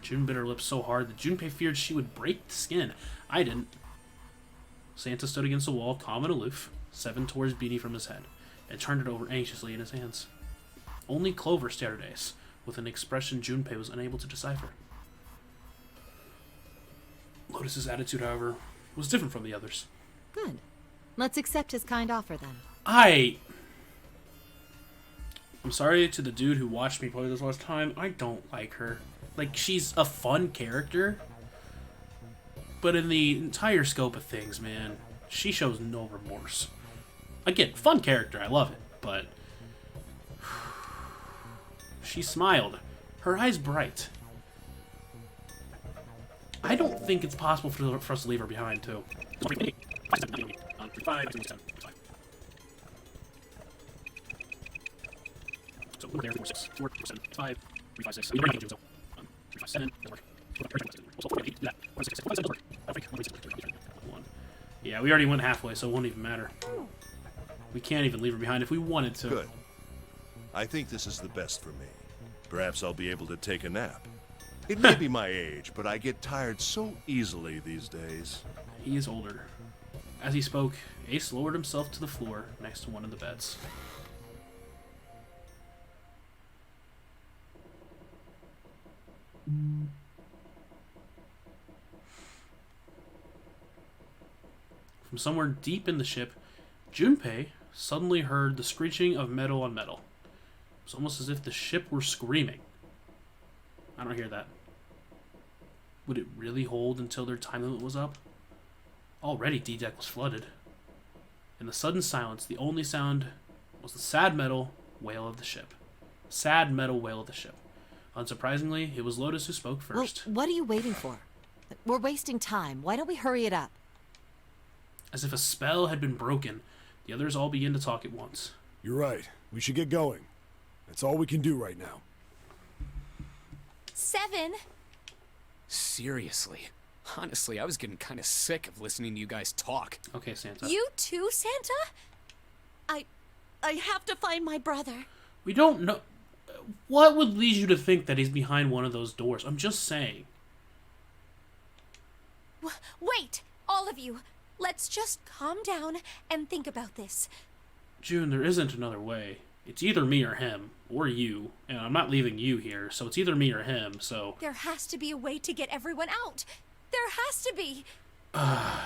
June bit her lips so hard that Junpei feared she would break the skin. I didn't. Santa stood against the wall, calm and aloof, Seven tore his beanie from his head, and turned it over anxiously in his hands. Only Clover stared at Ace, with an expression Junpei was unable to decipher. Lotus's attitude, however, was different from the others. Good. Let's accept his kind offer, then. I'm sorry to the dude who watched me play this last time. I don't like her. Like, she's a fun character, but in the entire scope of things, man, she shows no remorse. Again, fun character, I love it, but she smiled, her eyes bright. I don't think it's possible for us to leave her behind, too. So over there, 4, 6, 4, 7, 5, 3, 5, 6. 3, 5, 7. Yeah, we already went halfway, so it won't even matter. We can't even leave her behind if we wanted to. Good. I think this is the best for me. Perhaps I'll be able to take a nap. It may be my age, but I get tired so easily these days. He is older. As he spoke, Ace lowered himself to the floor next to one of the beds. From somewhere deep in the ship, Junpei suddenly heard the screeching of metal on metal. It was almost as if the ship were screaming. I don't hear that. Would it really hold until their time limit was up? Already D-Deck was flooded. In the sudden silence, the only sound was the sad metal wail of the ship. Sad metal wail of the ship. Unsurprisingly, it was Lotus who spoke first. Well, what are you waiting for? We're wasting time. Why don't we hurry it up? As if a spell had been broken, the others all began to talk at once. You're right. We should get going. That's all we can do right now. 7. Seriously. Honestly, I was getting kind of sick of listening to you guys talk. Okay, Santa. You too, Santa? I have to find my brother. We don't know. What would lead you to think that he's behind one of those doors? I'm just saying. Wait, all of you. Let's just calm down and think about this. June, there isn't another way. It's either me or him, or you, and I'm not leaving you here, so it's either me or him, so... There has to be a way to get everyone out. There has to be. I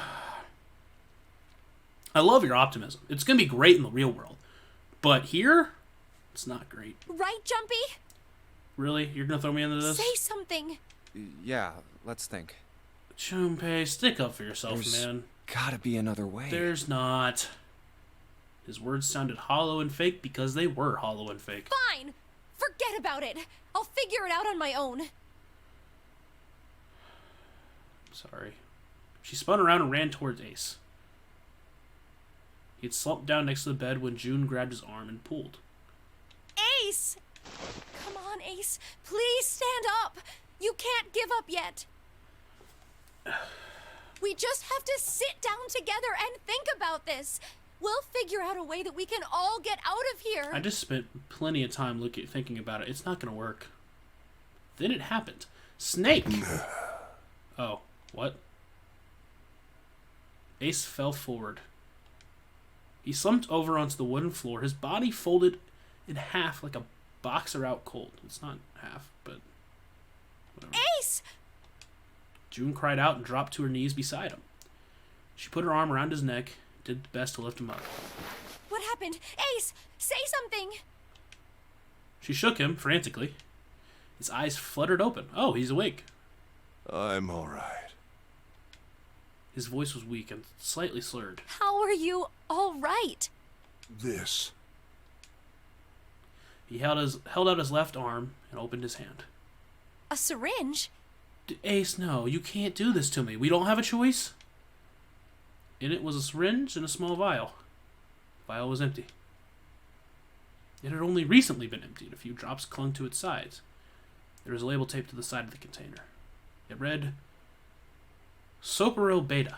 love your optimism. It's gonna be great in the real world. But here, it's not great. Right, Jumpy? Really? You're gonna throw me into this? Say something. Yeah, let's think. Junpei, stick up for yourself, There's man. gotta be another way. There's not. His words sounded hollow and fake because they were hollow and fake. Fine! Forget about it! I'll figure it out on my own. Sorry. She spun around and ran towards Ace. He had slumped down next to the bed when June grabbed his arm and pulled. Ace! Come on, Ace. Please stand up. You can't give up yet. We just have to sit down together and think about this. We'll figure out a way that we can all get out of here. I just spent plenty of time thinking about it. It's not going to work. Then it happened. Snake! Oh, what? Ace fell forward. He slumped over onto the wooden floor, his body folded in half like a boxer out cold. It's not half, but whatever. Ace! June cried out and dropped to her knees beside him. She put her arm around his neck, did the best to lift him up. What happened? Ace, say something! She shook him frantically. His eyes fluttered open. Oh, he's awake. I'm all right. His voice was weak and slightly slurred. How are you all right? This. He held out his left arm and opened his hand. A syringe? Ace, no, you can't do this to me. We don't have a choice. In it was a syringe and a small vial. The vial was empty. It had only recently been emptied. A few drops clung to its sides. There was a label taped to the side of the container. It read, Soparil Beta.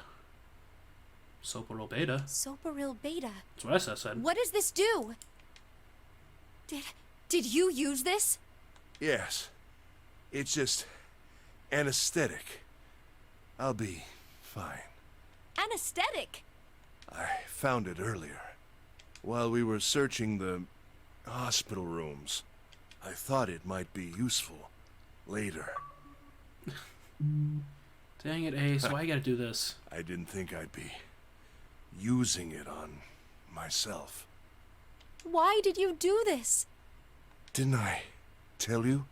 Soparil Beta? Soparil Beta. That's what I said. What does this do? Did you use this? Yes. It's just anesthetic. I'll be fine. Anesthetic? I found it earlier. While we were searching the hospital rooms. I thought it might be useful later. Dang it, Ace. Why you gotta do this? I didn't think I'd be using it on myself. Why did you do this? Didn't I tell you?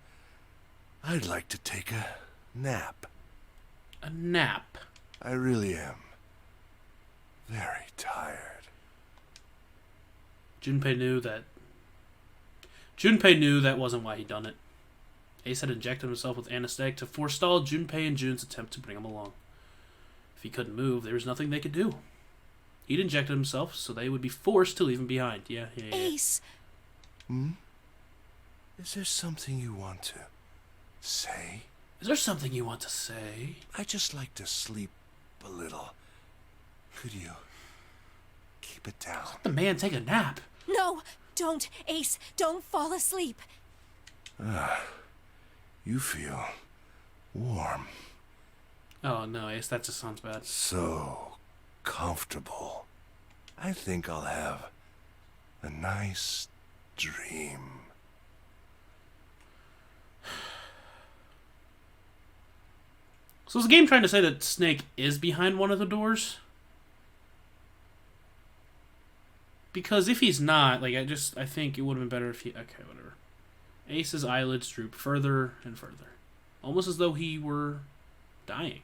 I'd like to take a nap. A nap. I really am. Very tired. Junpei knew that wasn't why he'd done it. Ace had injected himself with anesthetic to forestall Junpei and June's attempt to bring him along. If he couldn't move, there was nothing they could do. He'd injected himself, so they would be forced to leave him behind. Yeah. Ace! Is there something you want to say? Is there something you want to say? I just like to sleep a little. Could you keep it down? Let the man take a nap. No, don't, Ace. Don't fall asleep. You feel warm. Oh, no, Ace, that just sounds bad. So comfortable. I think I'll have a nice dream. So is the game trying to say that Snake is behind one of the doors? Because if he's not, like, I think it would have been better if he... Okay, whatever. Ace's eyelids drooped further and further. Almost as though he were dying.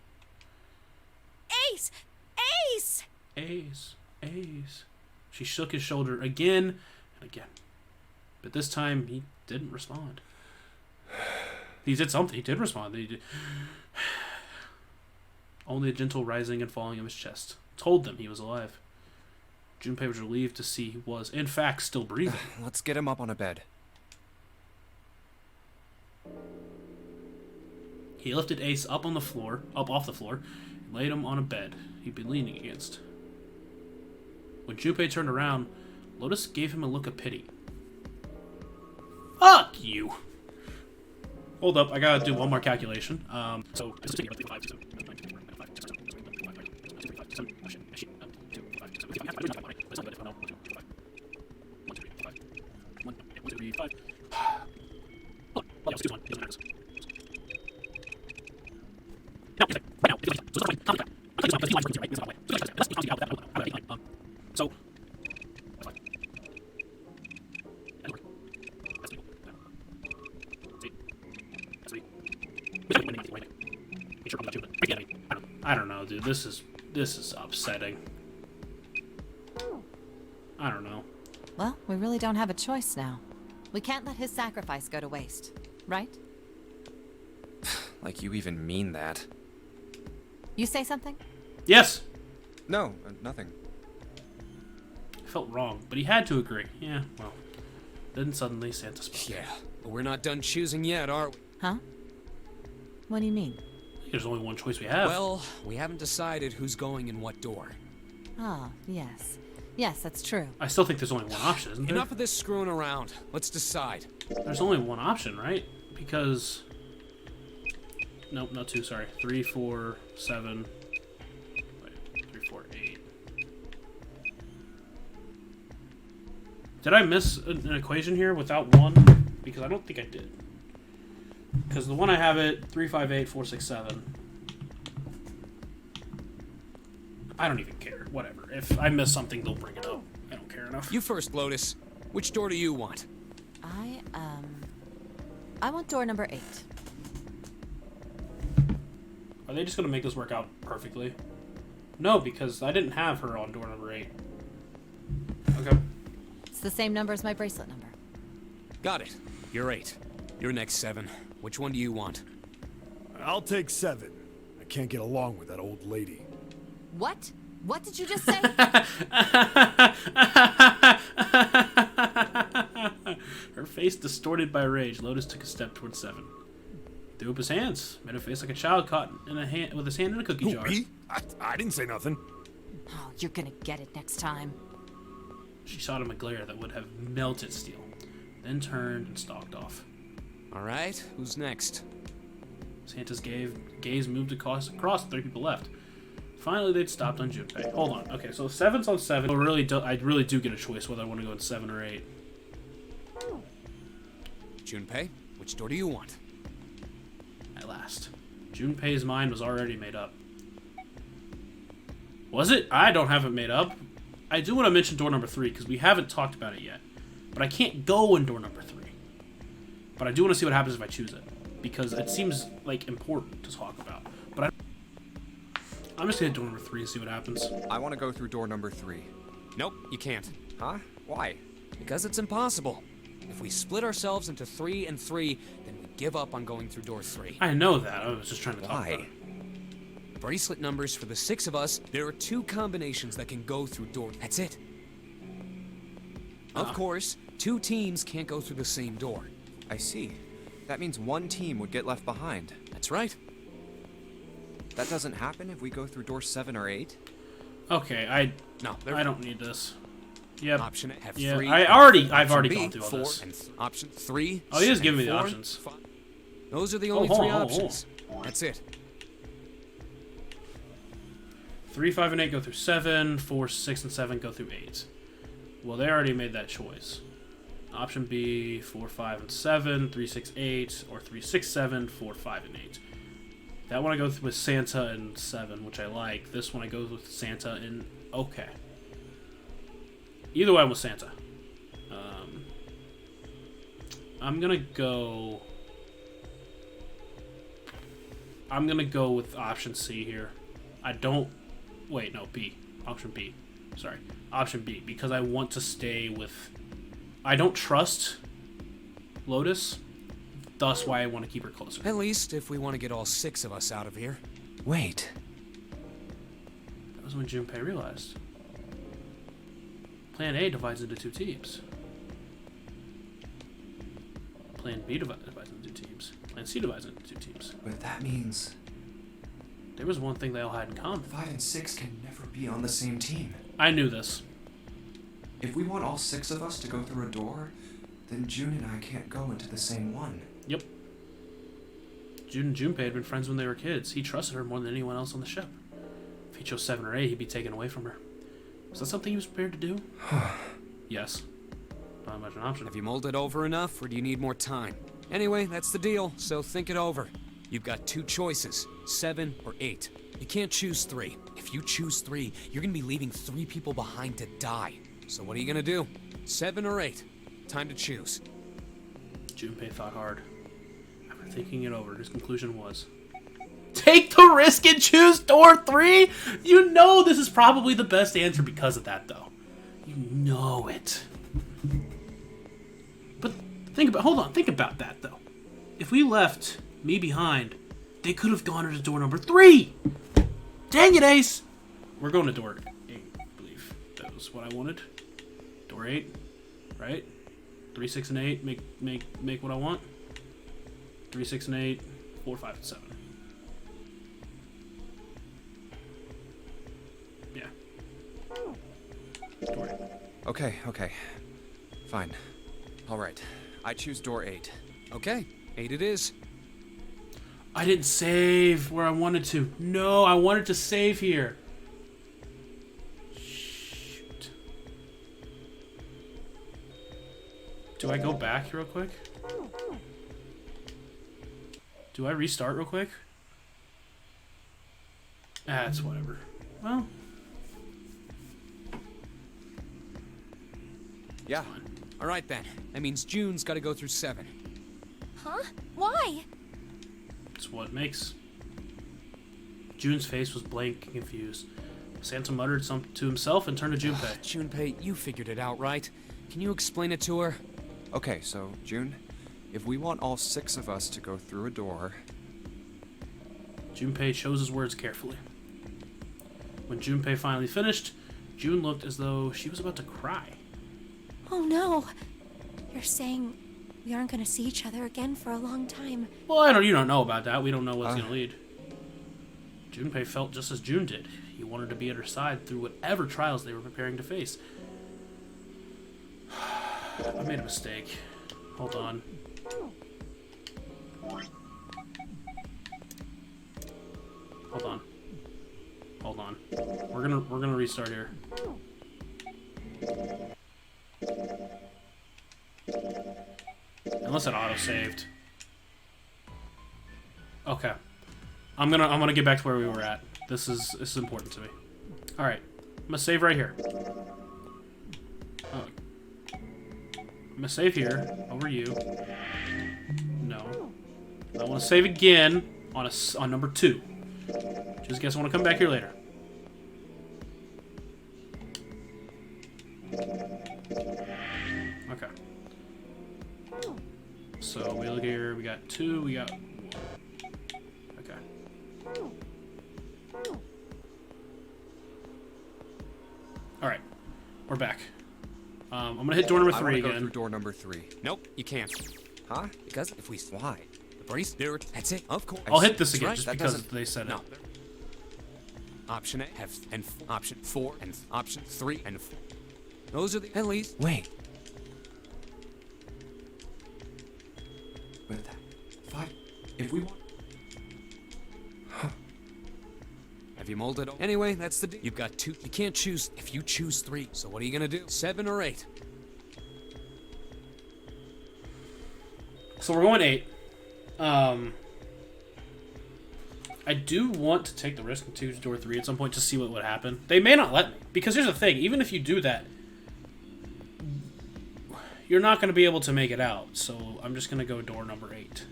Ace! Ace! Ace. She shook his shoulder again and again. But this time, he didn't respond. He did something. He did respond. He did... Only a gentle rising and falling of his chest told them he was alive. Junpei was relieved to see he was, in fact, still breathing. Let's get him up on a bed. He lifted Ace up off the floor, and laid him on a bed he'd been leaning against. When Junpei turned around, Lotus gave him a look of pity. Fuck you! Hold up, I gotta do one more calculation. So... So... I don't know, dude. This is upsetting. I don't know. Well, we really don't have a choice now. We can't let his sacrifice go to waste, right? Like you even mean that. You say something? Yes! No, nothing. I felt wrong, but he had to agree. Yeah, well. Then suddenly Santa spoke. Yeah, but we're not done choosing yet, are we? Huh? What do you mean? There's only one choice we have. Well, we haven't decided who's going in what door. Oh, yes. Yes, that's true. I still think there's only one option, isn't there? Enough of this screwing around. Let's decide. There's only one option, right? Because... Nope, not 2, sorry. 3, 4, 7... Wait, 3, 4, 8... Did I miss an equation here without 1? Because I don't think I did. Because the one I have it, 3, 5, 8, 4, 6, 7... I don't even care. Whatever. If I miss something, they'll bring it up. I don't care enough. You first, Lotus. Which door do you want? I want door number 8. Are they just going to make this work out perfectly? No, because I didn't have her on door number 8. Okay. It's the same number as my bracelet number. Got it. You're 8. You're next, 7. Which one do you want? I'll take 7. I can't get along with that old lady. What? What did you just say? Her face distorted by rage, Lotus took a step towards 7. Threw up his hands, made a face like a child caught in a hand with his hand in a cookie jar. Me? I didn't say nothing. Oh, you're gonna get it next time. She shot him a glare that would have melted steel, then turned and stalked off. All right, who's next? Santa's gaze moved across the 3 people left. Finally, they'd stopped on Junpei. Hold on. Okay, so 7's on 7. I really do get a choice whether I want to go in 7 or 8. Junpei, which door do you want? At last. Junpei's mind was already made up. Was it? I don't have it made up. I do want to mention door number 3, because we haven't talked about it yet. But I can't go in door number 3. But I do want to see what happens if I choose it. Because it seems, like, important to talk about. But I'm just going to do door number 3 and see what happens. I want to go through door number 3. Nope, you can't. Huh? Why? Because it's impossible. If we split ourselves into 3 and 3, then we give up on going through door 3. I know that. I was just trying to talk about it. Why? Bracelet numbers for the 6 of us, there are 2 combinations that can go through door. That's it. Of course, 2 teams can't go through the same door. I see. That means one team would get left behind. That's right. That doesn't happen if we go through door 7 or 8? Okay, I No, don't need this. Yep. Option A, have Yeah, 3. I've Option already B, gone through all 4, this. and option 3. Oh, he is and giving me the 4, options. 5. Those are the only hold 3 on, hold on, options. That's it. 3, 5, and 8 go through 7. 4, 6, and 7 go through 8. Well, they already made that choice. Option B, 4, 5, and 7. 3, 6, 8. Or 3, 6, 7. 4, 5, and 8. That one I go with Santa and 7, which I like. This one I go with Santa and... Okay. Either way, I'm with Santa. I'm gonna go with option C here. I don't... Wait, no, B. Option B. Sorry. Option B, because I want to stay with... I don't trust Lotus, thus why I want to keep her closer. At least if we want to get all 6 of us out of here. Wait. That was when Junpei realized. Plan A divides into 2 teams. Plan B divides into 2 teams. Plan C divides into 2 teams. But that means There was one thing they all had in common. 5 and 6 can never be on the same team. I knew this. If we want all 6 of us to go through a door, then June and I can't go into the same one. Yep. June and Junpei had been friends when they were kids. He trusted her more than anyone else on the ship. If he chose 7 or 8, he'd be taken away from her. Was that something he was prepared to do? Yes. Not much an option. Have you mulled it over enough, or do you need more time? Anyway, that's the deal, so think it over. You've got 2 choices, 7 or 8. You can't choose 3. If you choose 3, you're gonna be leaving 3 people behind to die. So what are you gonna do? 7 or 8? Time to choose. Junpei thought hard. After thinking it over, his conclusion was... take the risk and choose door 3? You know this is probably the best answer because of that, though. You know it. But think about that, though. If we left me behind, they could have gone into door number 3. Dang it, Ace. We're going to door 8, I believe. That was what I wanted. Door 8, right? 3, 6, and 8 make what I want. 3, 6, and 8, 4, 5, and 7. Yeah. Door 8. Okay. Fine. All right. I choose door 8. Okay, 8 it is. I didn't save where I wanted to. No, I wanted to save here. Shoot. Do I go back real quick? Do I restart real quick? It's whatever. Well. Yeah. All right then. That means June's got to go through 7. Huh? Why? It's what makes. June's face was blank and confused. Santa muttered something to himself and turned to Junpei. Junpei, you figured it out, right? Can you explain it to her? Okay, so, June, if we want all 6 of us to go through a door... Junpei chose his words carefully. When Junpei finally finished, June looked as though she was about to cry. Oh no. You're saying we aren't gonna see each other again for a long time. Well, you don't know about that. We don't know what's going to lead. Junpei felt just as June did. He wanted to be at her side through whatever trials they were preparing to face. I made a mistake. Hold on. Hold on. We're gonna restart here. Unless it auto-saved. Okay. I'm gonna get back to where we were at. This is important to me. Alright. I'm gonna save right here. Oh. I'm gonna save here. Over you. No. I wanna save again on number 2. Just in case I wanna come back here later. Okay. So we look here, we got 2, we got 1. Okay. Alright. We're back. I'm gonna hit door number 3 I wanna again. go through door number 3. Nope, you can't. Huh? Because if we... Why? The brace, there, that's it, of course. I'll hit this again Right, just that because doesn't- they said no. it. Option A, option 4, and option 3, and 4. Those are the... At least... Wait. But 5. If we want. Have you molded? Anyway, that's the deal. You've got 2. You can't choose if you choose 3. So what are you gonna do? 7 or 8? So we're going 8. I do want to take the risk and choose door 3 at some point to see what would happen. They may not let me. Because here's the thing, even if you do that, you're not going to be able to make it out. So I'm just going to go door number 8.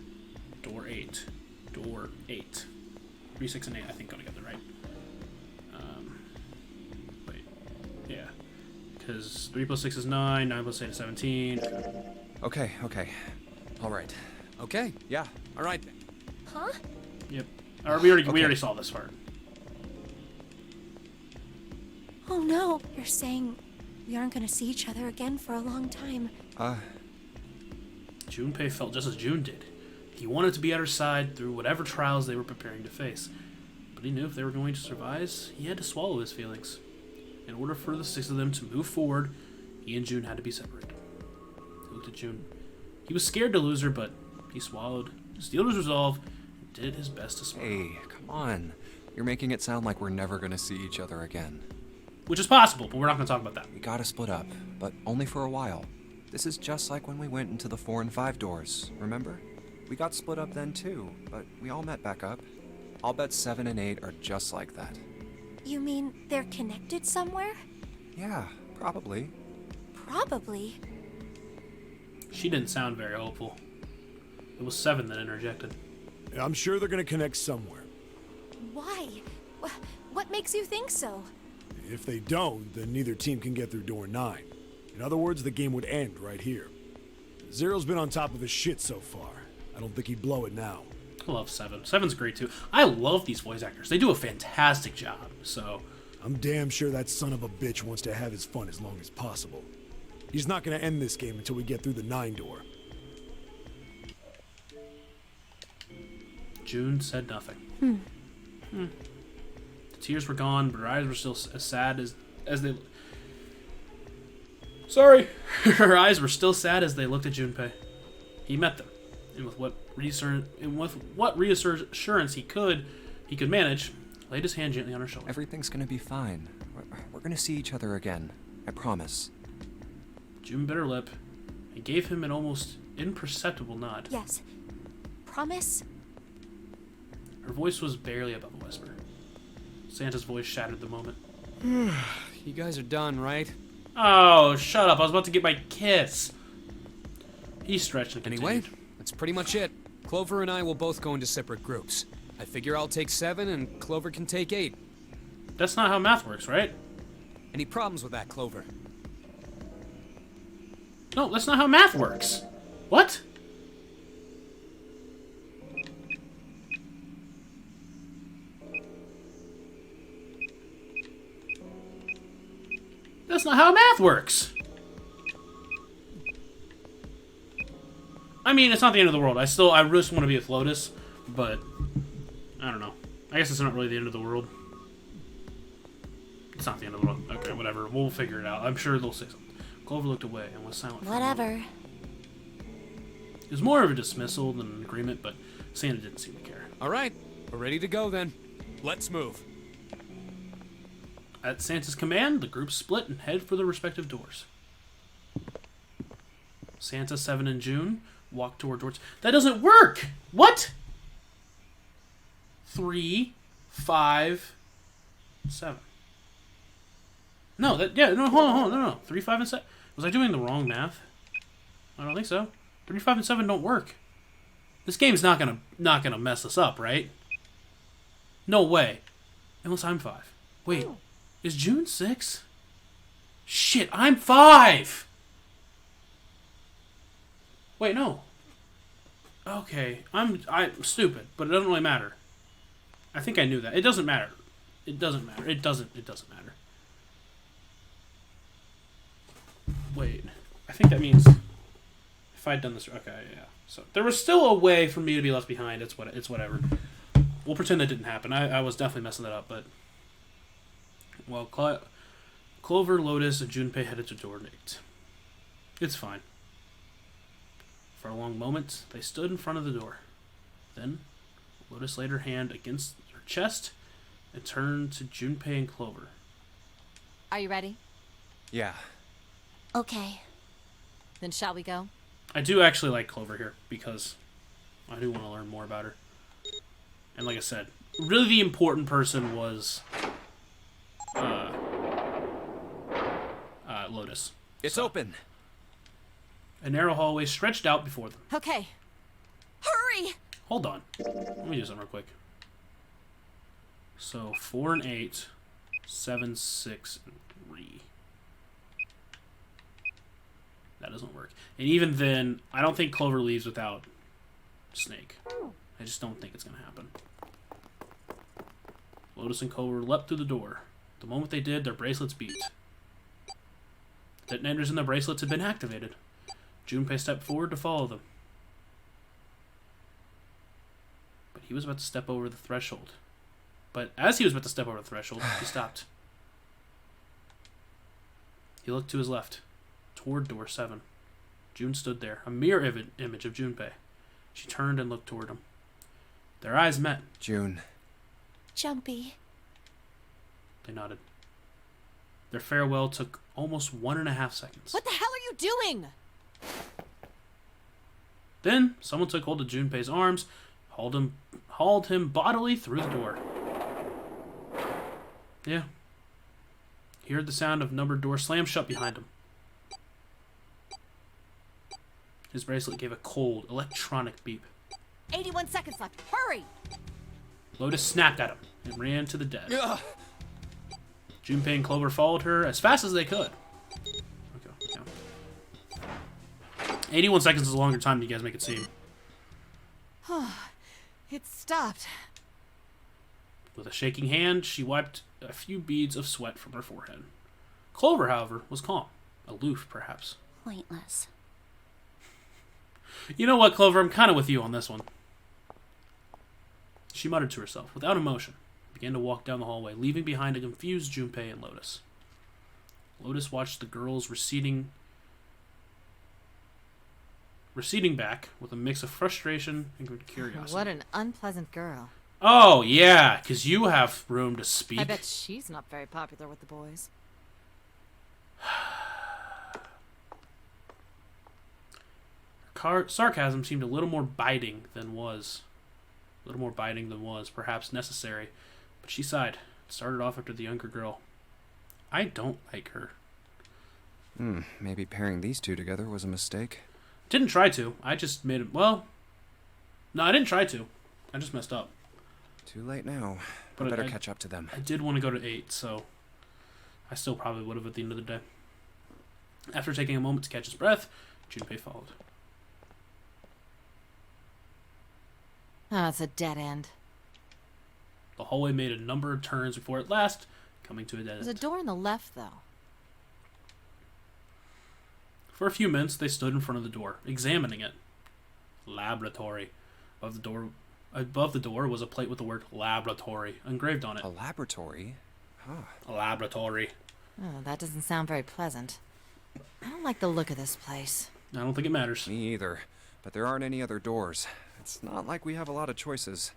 Door 8. Door 8. 3, 6, and 8 I think go together, right? Wait. Yeah. Because 3 plus 6 is 9, 9 plus 8 is 17. Okay. All right. Okay. Yeah. All right then. Huh? Yep. Or we already saw this part. Oh no. You're saying we aren't gonna see each other again for a long time. Junpei felt just as June did. He wanted to be at her side through whatever trials they were preparing to face. But he knew if they were going to survive, he had to swallow his feelings. In order for the 6 of them to move forward, he and June had to be separated. He looked at June. He was scared to lose her, but he swallowed, steeled his resolve, and did his best to smile. Hey, come on. You're making it sound like we're never gonna see each other again. Which is possible, but we're not going to talk about that. We gotta split up, but only for a while. This is just like when we went into the 4 and 5 doors, remember? We got split up then too, but we all met back up. I'll bet 7 and 8 are just like that. You mean they're connected somewhere? Yeah, probably. Probably. She didn't sound very hopeful. It was 7 that interjected. I'm sure they're gonna connect somewhere. Why? What makes you think so? If they don't, then neither team can get through door 9. In other words, the game would end right here. Zero's been on top of his shit so far. I don't think he'd blow it now. I love Seven. Seven's great too. I love these voice actors. They do a fantastic job. So I'm damn sure that son of a bitch wants to have his fun as long as possible. He's not gonna end this game until we get through the 9 door. June said nothing. The tears were gone, but her eyes were still as sad as they. Sorry, her eyes were still sad as they looked at Junpei. He met them, and with what reassurance he could manage, laid his hand gently on her shoulder. Everything's gonna be fine. We're gonna see each other again. I promise. June bit her lip and gave him an almost imperceptible nod. Yes. Promise? Her voice was barely above a whisper. Santa's voice shattered the moment. You guys are done, right? Oh, shut up. I was about to get my kiss. He stretched and continued. Anyway, that's pretty much it. Clover and I will both go into separate groups. I figure I'll take 7 and Clover can take 8. That's not how math works, right? Any problems with that, Clover? No, that's not how math works. What? That's not how math works. I mean, it's not the end of the world. I really want to be with Lotus, but I don't know. I guess it's not really the end of the world. It's not the end of the world. Okay, whatever. We'll figure it out. I'm sure they'll say something. Clover looked away and was silent. Whatever. It was more of a dismissal than an agreement, but Santa didn't seem to care. All right, we're ready to go then. Let's move. At Santa's command, the group split and head for their respective doors. Santa, Seven, and June walked toward doors. That doesn't work! What? 3, 5, 7. No, hold on, no. 3, 5, and 7. Was I doing the wrong math? I don't think so. 3, 5, and 7 don't work. This game's not gonna mess us up, right? No way. Unless I'm 5. Wait. Is June 6? Shit, I'm 5! Wait, no. Okay, I'm stupid, but it doesn't really matter. I think I knew that. It doesn't matter. It doesn't matter. It doesn't matter. Wait, I think that means if I'd done this, okay, yeah. So there was still a way for me to be left behind. It's whatever. We'll pretend that didn't happen. I was definitely messing that up, but well, Clover, Lotus, and Junpei headed to door 8. It's fine. For a long moment, they stood in front of the door. Then, Lotus laid her hand against her chest and turned to Junpei and Clover. Are you ready? Yeah. Okay. Then shall we go? I do actually like Clover here because I do want to learn more about her. And like I said, really the important person was Lotus. It's open. A narrow hallway stretched out before them. Okay. Hurry! Hold on. Let me do something real quick. So 4 and 8, 7, 6, and 3. That doesn't work. And even then, I don't think Clover leaves without Snake. I just don't think it's going to happen. Lotus and Clover leapt through the door. The moment they did, their bracelets beat. Detonators in their bracelets had been activated. Junpei stepped forward to follow them. But he was about to step over the threshold. But as he was about to step over the threshold, he stopped. He looked to his left, toward door 7. June stood there, a mirror image of Junpei. She turned and looked toward him. Their eyes met. June. Jumpy. They nodded. Their farewell took almost 1.5 seconds. What the hell are you doing? Then, someone took hold of Junpei's arms, hauled him bodily through the door. Yeah. He heard the sound of numbered door slam shut behind him. His bracelet gave a cold, electronic beep. 81 seconds left. Hurry! Lotus snapped at him. and ran to the dead. Junpei and Clover followed her as fast as they could. Okay, yeah. 81 seconds is a longer time than you guys make it seem. It stopped. With a shaking hand, she wiped a few beads of sweat from her forehead. Clover, however, was calm. Aloof, perhaps. Pointless. You know what, Clover? I'm kind of with you on this one. She muttered to herself, without emotion, and began to walk down the hallway, leaving behind a confused Junpei and Lotus. Lotus watched the girls receding back with a mix of frustration and curiosity. What an unpleasant girl. Oh, yeah, because you have room to speak. I bet she's not very popular with the boys. Sarcasm seemed a little more biting than was perhaps necessary, but she sighed and started off after the younger girl. I don't like her. Maybe pairing these two together was a mistake. Didn't try to. I just made it. Well, no, I didn't try to. I just messed up. Too late now. But I better catch up to them. I did want to go to 8, so I still probably would have at the end of the day. After taking a moment to catch his breath, Junpei followed. Oh, it's a dead end. The hallway made a number of turns before at last coming to a dead end. There's a door on the left, though. For a few minutes, they stood in front of the door, examining it. Laboratory. Above the door was a plate with the word laboratory engraved on it. A laboratory? Huh. A laboratory. Oh, that doesn't sound very pleasant. I don't like the look of this place. I don't think it matters. Me either. But there aren't any other doors. It's not like we have a lot of choices.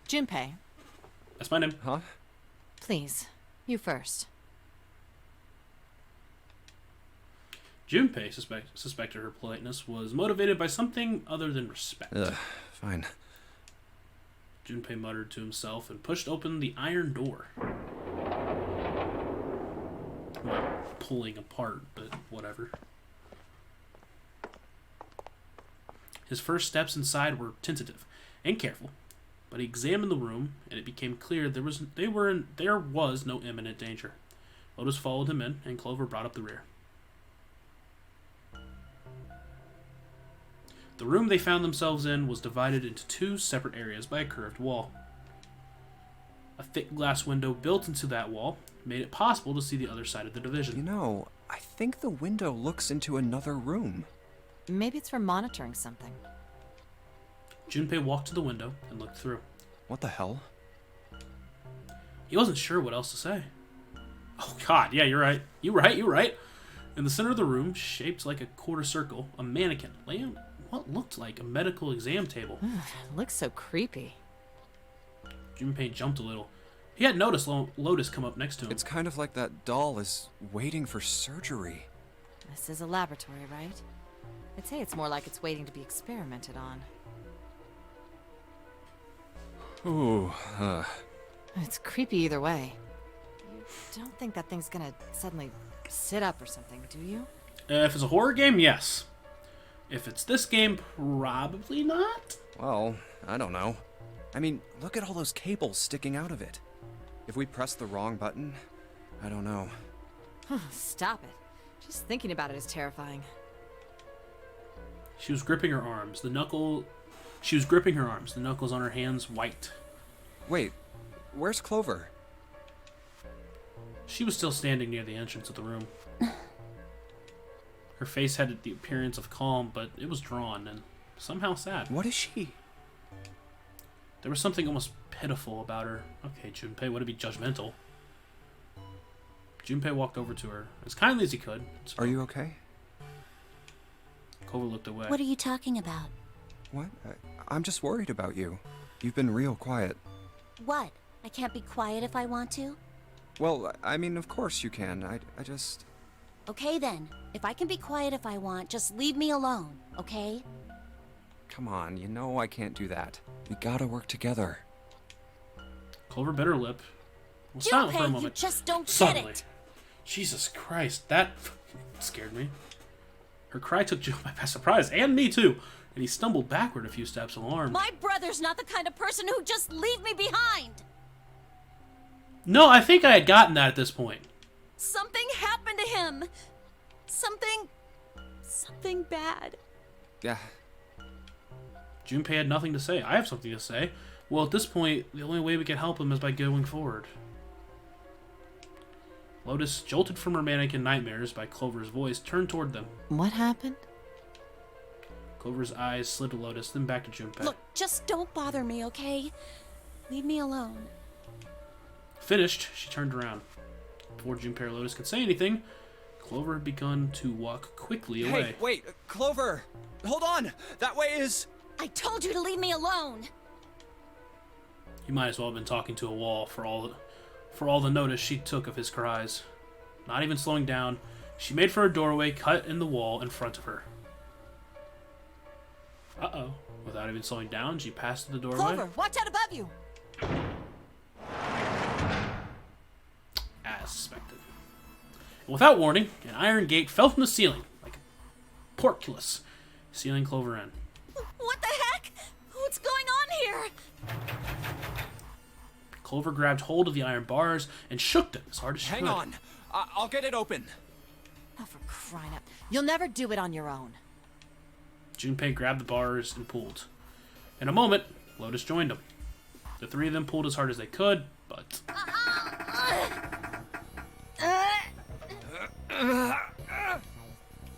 Junpei, That's my name. Huh? please, you first. Junpei suspected her politeness was motivated by something other than respect. Ugh, fine. Junpei muttered to himself and pushed open the iron door. Well, pulling apart, but whatever. His first steps inside were tentative and careful, but he examined the room, and it became clear there was no imminent danger. Lotus followed him in, and Clover brought up the rear. The room they found themselves in was divided into two separate areas by a curved wall. A thick glass window built into that wall made it possible to see the other side of the division. You know, I think the window looks into another room. Maybe it's for monitoring something. Junpei walked to the window and looked through. What the hell? He wasn't sure what else to say. Oh god, yeah, you're right. You're right. In the center of the room, shaped like a quarter circle, a mannequin lay on what looked like a medical exam table. It looks so creepy. Junpei jumped a little. He had noticed Lotus come up next to him. It's kind of like that doll is waiting for surgery. This is a laboratory, right? I'd say it's more like it's waiting to be experimented on. Ooh, It's creepy either way. You don't think that thing's gonna suddenly sit up or something, do you? If it's a horror game, yes. If it's this game, probably not. Well, I don't know. I mean, look at all those cables sticking out of it. If we press the wrong button, I don't know. Stop it. Just thinking about it is terrifying. She was gripping her arms, the knuckles on her hands white. Wait, where's Clover? She was still standing near the entrance of the room. Her face had the appearance of calm, but it was drawn and somehow sad. What is she? There was something almost pitiful about her. Okay, Junpei, would it be judgmental? Junpei walked over to her as kindly as he could. Are you okay? Clover looked away. What are you talking about? What? I'm just worried about you. You've been real quiet. What? I can't be quiet if I want to? Well, I mean, of course you can. I just... Okay then. If I can be quiet if I want, just leave me alone, okay? Come on, you know I can't do that. We gotta work together. Clover bit her lip. Was silent for a Junpei, moment. you just don't Suddenly. get it! Jesus Christ, that scared me. Her cry took Junpei by surprise, and me too, and he stumbled backward a few steps, alarmed. My brother's not the kind of person who'd just leave me behind! No, I think I had gotten that at this point. Something happened to him. Something bad. Yeah. Junpei had nothing to say. I have something to say. Well, at this point, the only way we can help him is by going forward. Lotus, jolted from her mannequin nightmares by Clover's voice, turned toward them. What happened? Clover's eyes slid to Lotus, then back to Junpei. Look, just don't bother me, okay? Leave me alone. Finished, she turned around. Before Junpei or Lotus could say anything, Clover had begun to walk quickly away. Hey, wait, Clover! Hold on! That way is... I told you to leave me alone. You might as well have been talking to a wall for all the notice she took of his cries. Not even slowing down, she made for a doorway cut in the wall in front of her. Uh-oh. Without even slowing down, she passed through the doorway. Clover, watch out above you! As suspected. And without warning, an iron gate fell from the ceiling, like a portcullis, sealing Clover in. What the heck? What's going on here? Clover grabbed hold of the iron bars and shook them as hard as she could. Hang on. I'll get it open. Oh, for crying out. You'll never do it on your own. Junpei grabbed the bars and pulled. In a moment, Lotus joined them. The three of them pulled as hard as they could, but...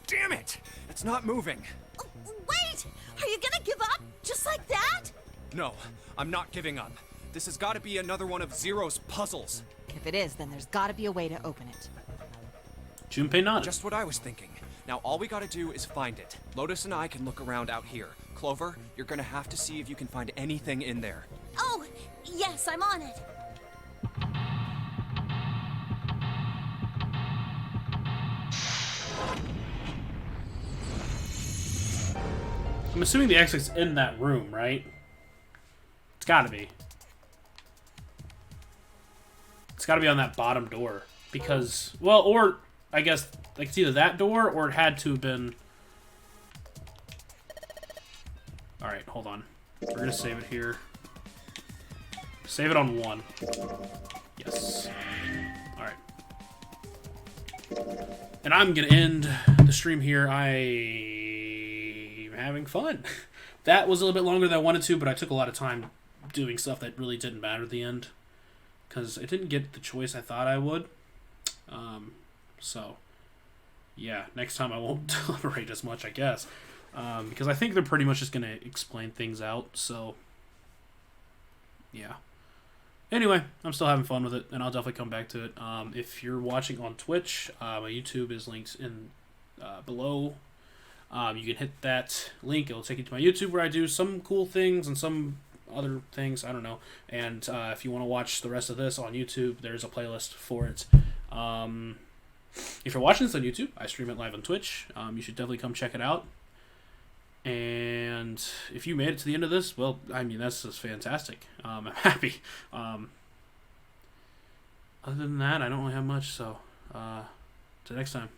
Damn it! It's not moving. Wait! Are you gonna give up? Just like that? No, I'm not giving up. This has got to be another one of Zero's puzzles. If it is, then there's gotta be a way to open it. Junpei nodded. Just what I was thinking. Now all we gotta do is find it. Lotus and I can look around out here. Clover, you're gonna have to see if you can find anything in there. Oh, yes, I'm on it. I'm assuming the exit's in that room, right? It's gotta be. It's gotta be on that bottom door. Because, well, or, I guess, like, it's either that door, or it had to have been... Alright, hold on. We're gonna save it here. Save it on 1. Yes. Alright. And I'm gonna end the stream here. I'm having fun. That was a little bit longer than I wanted to, but I took a lot of time doing stuff that really didn't matter at the end. Because I didn't get the choice I thought I would. So, yeah, next time I won't deliberate as much, I guess. Because I think they're pretty much just going to explain things out, so, yeah. Anyway, I'm still having fun with it, and I'll definitely come back to it. If you're watching on Twitch, my YouTube is linked in below. You can hit that link. It'll take you to my YouTube where I do some cool things and some other things. I don't know. And if you want to watch the rest of this on YouTube, there's a playlist for it. If you're watching this on YouTube, I stream it live on Twitch. You should definitely come check it out. And if you made it to the end of this, well, I mean, that's just fantastic. I'm happy. Other than that, I don't really have much, so till next time.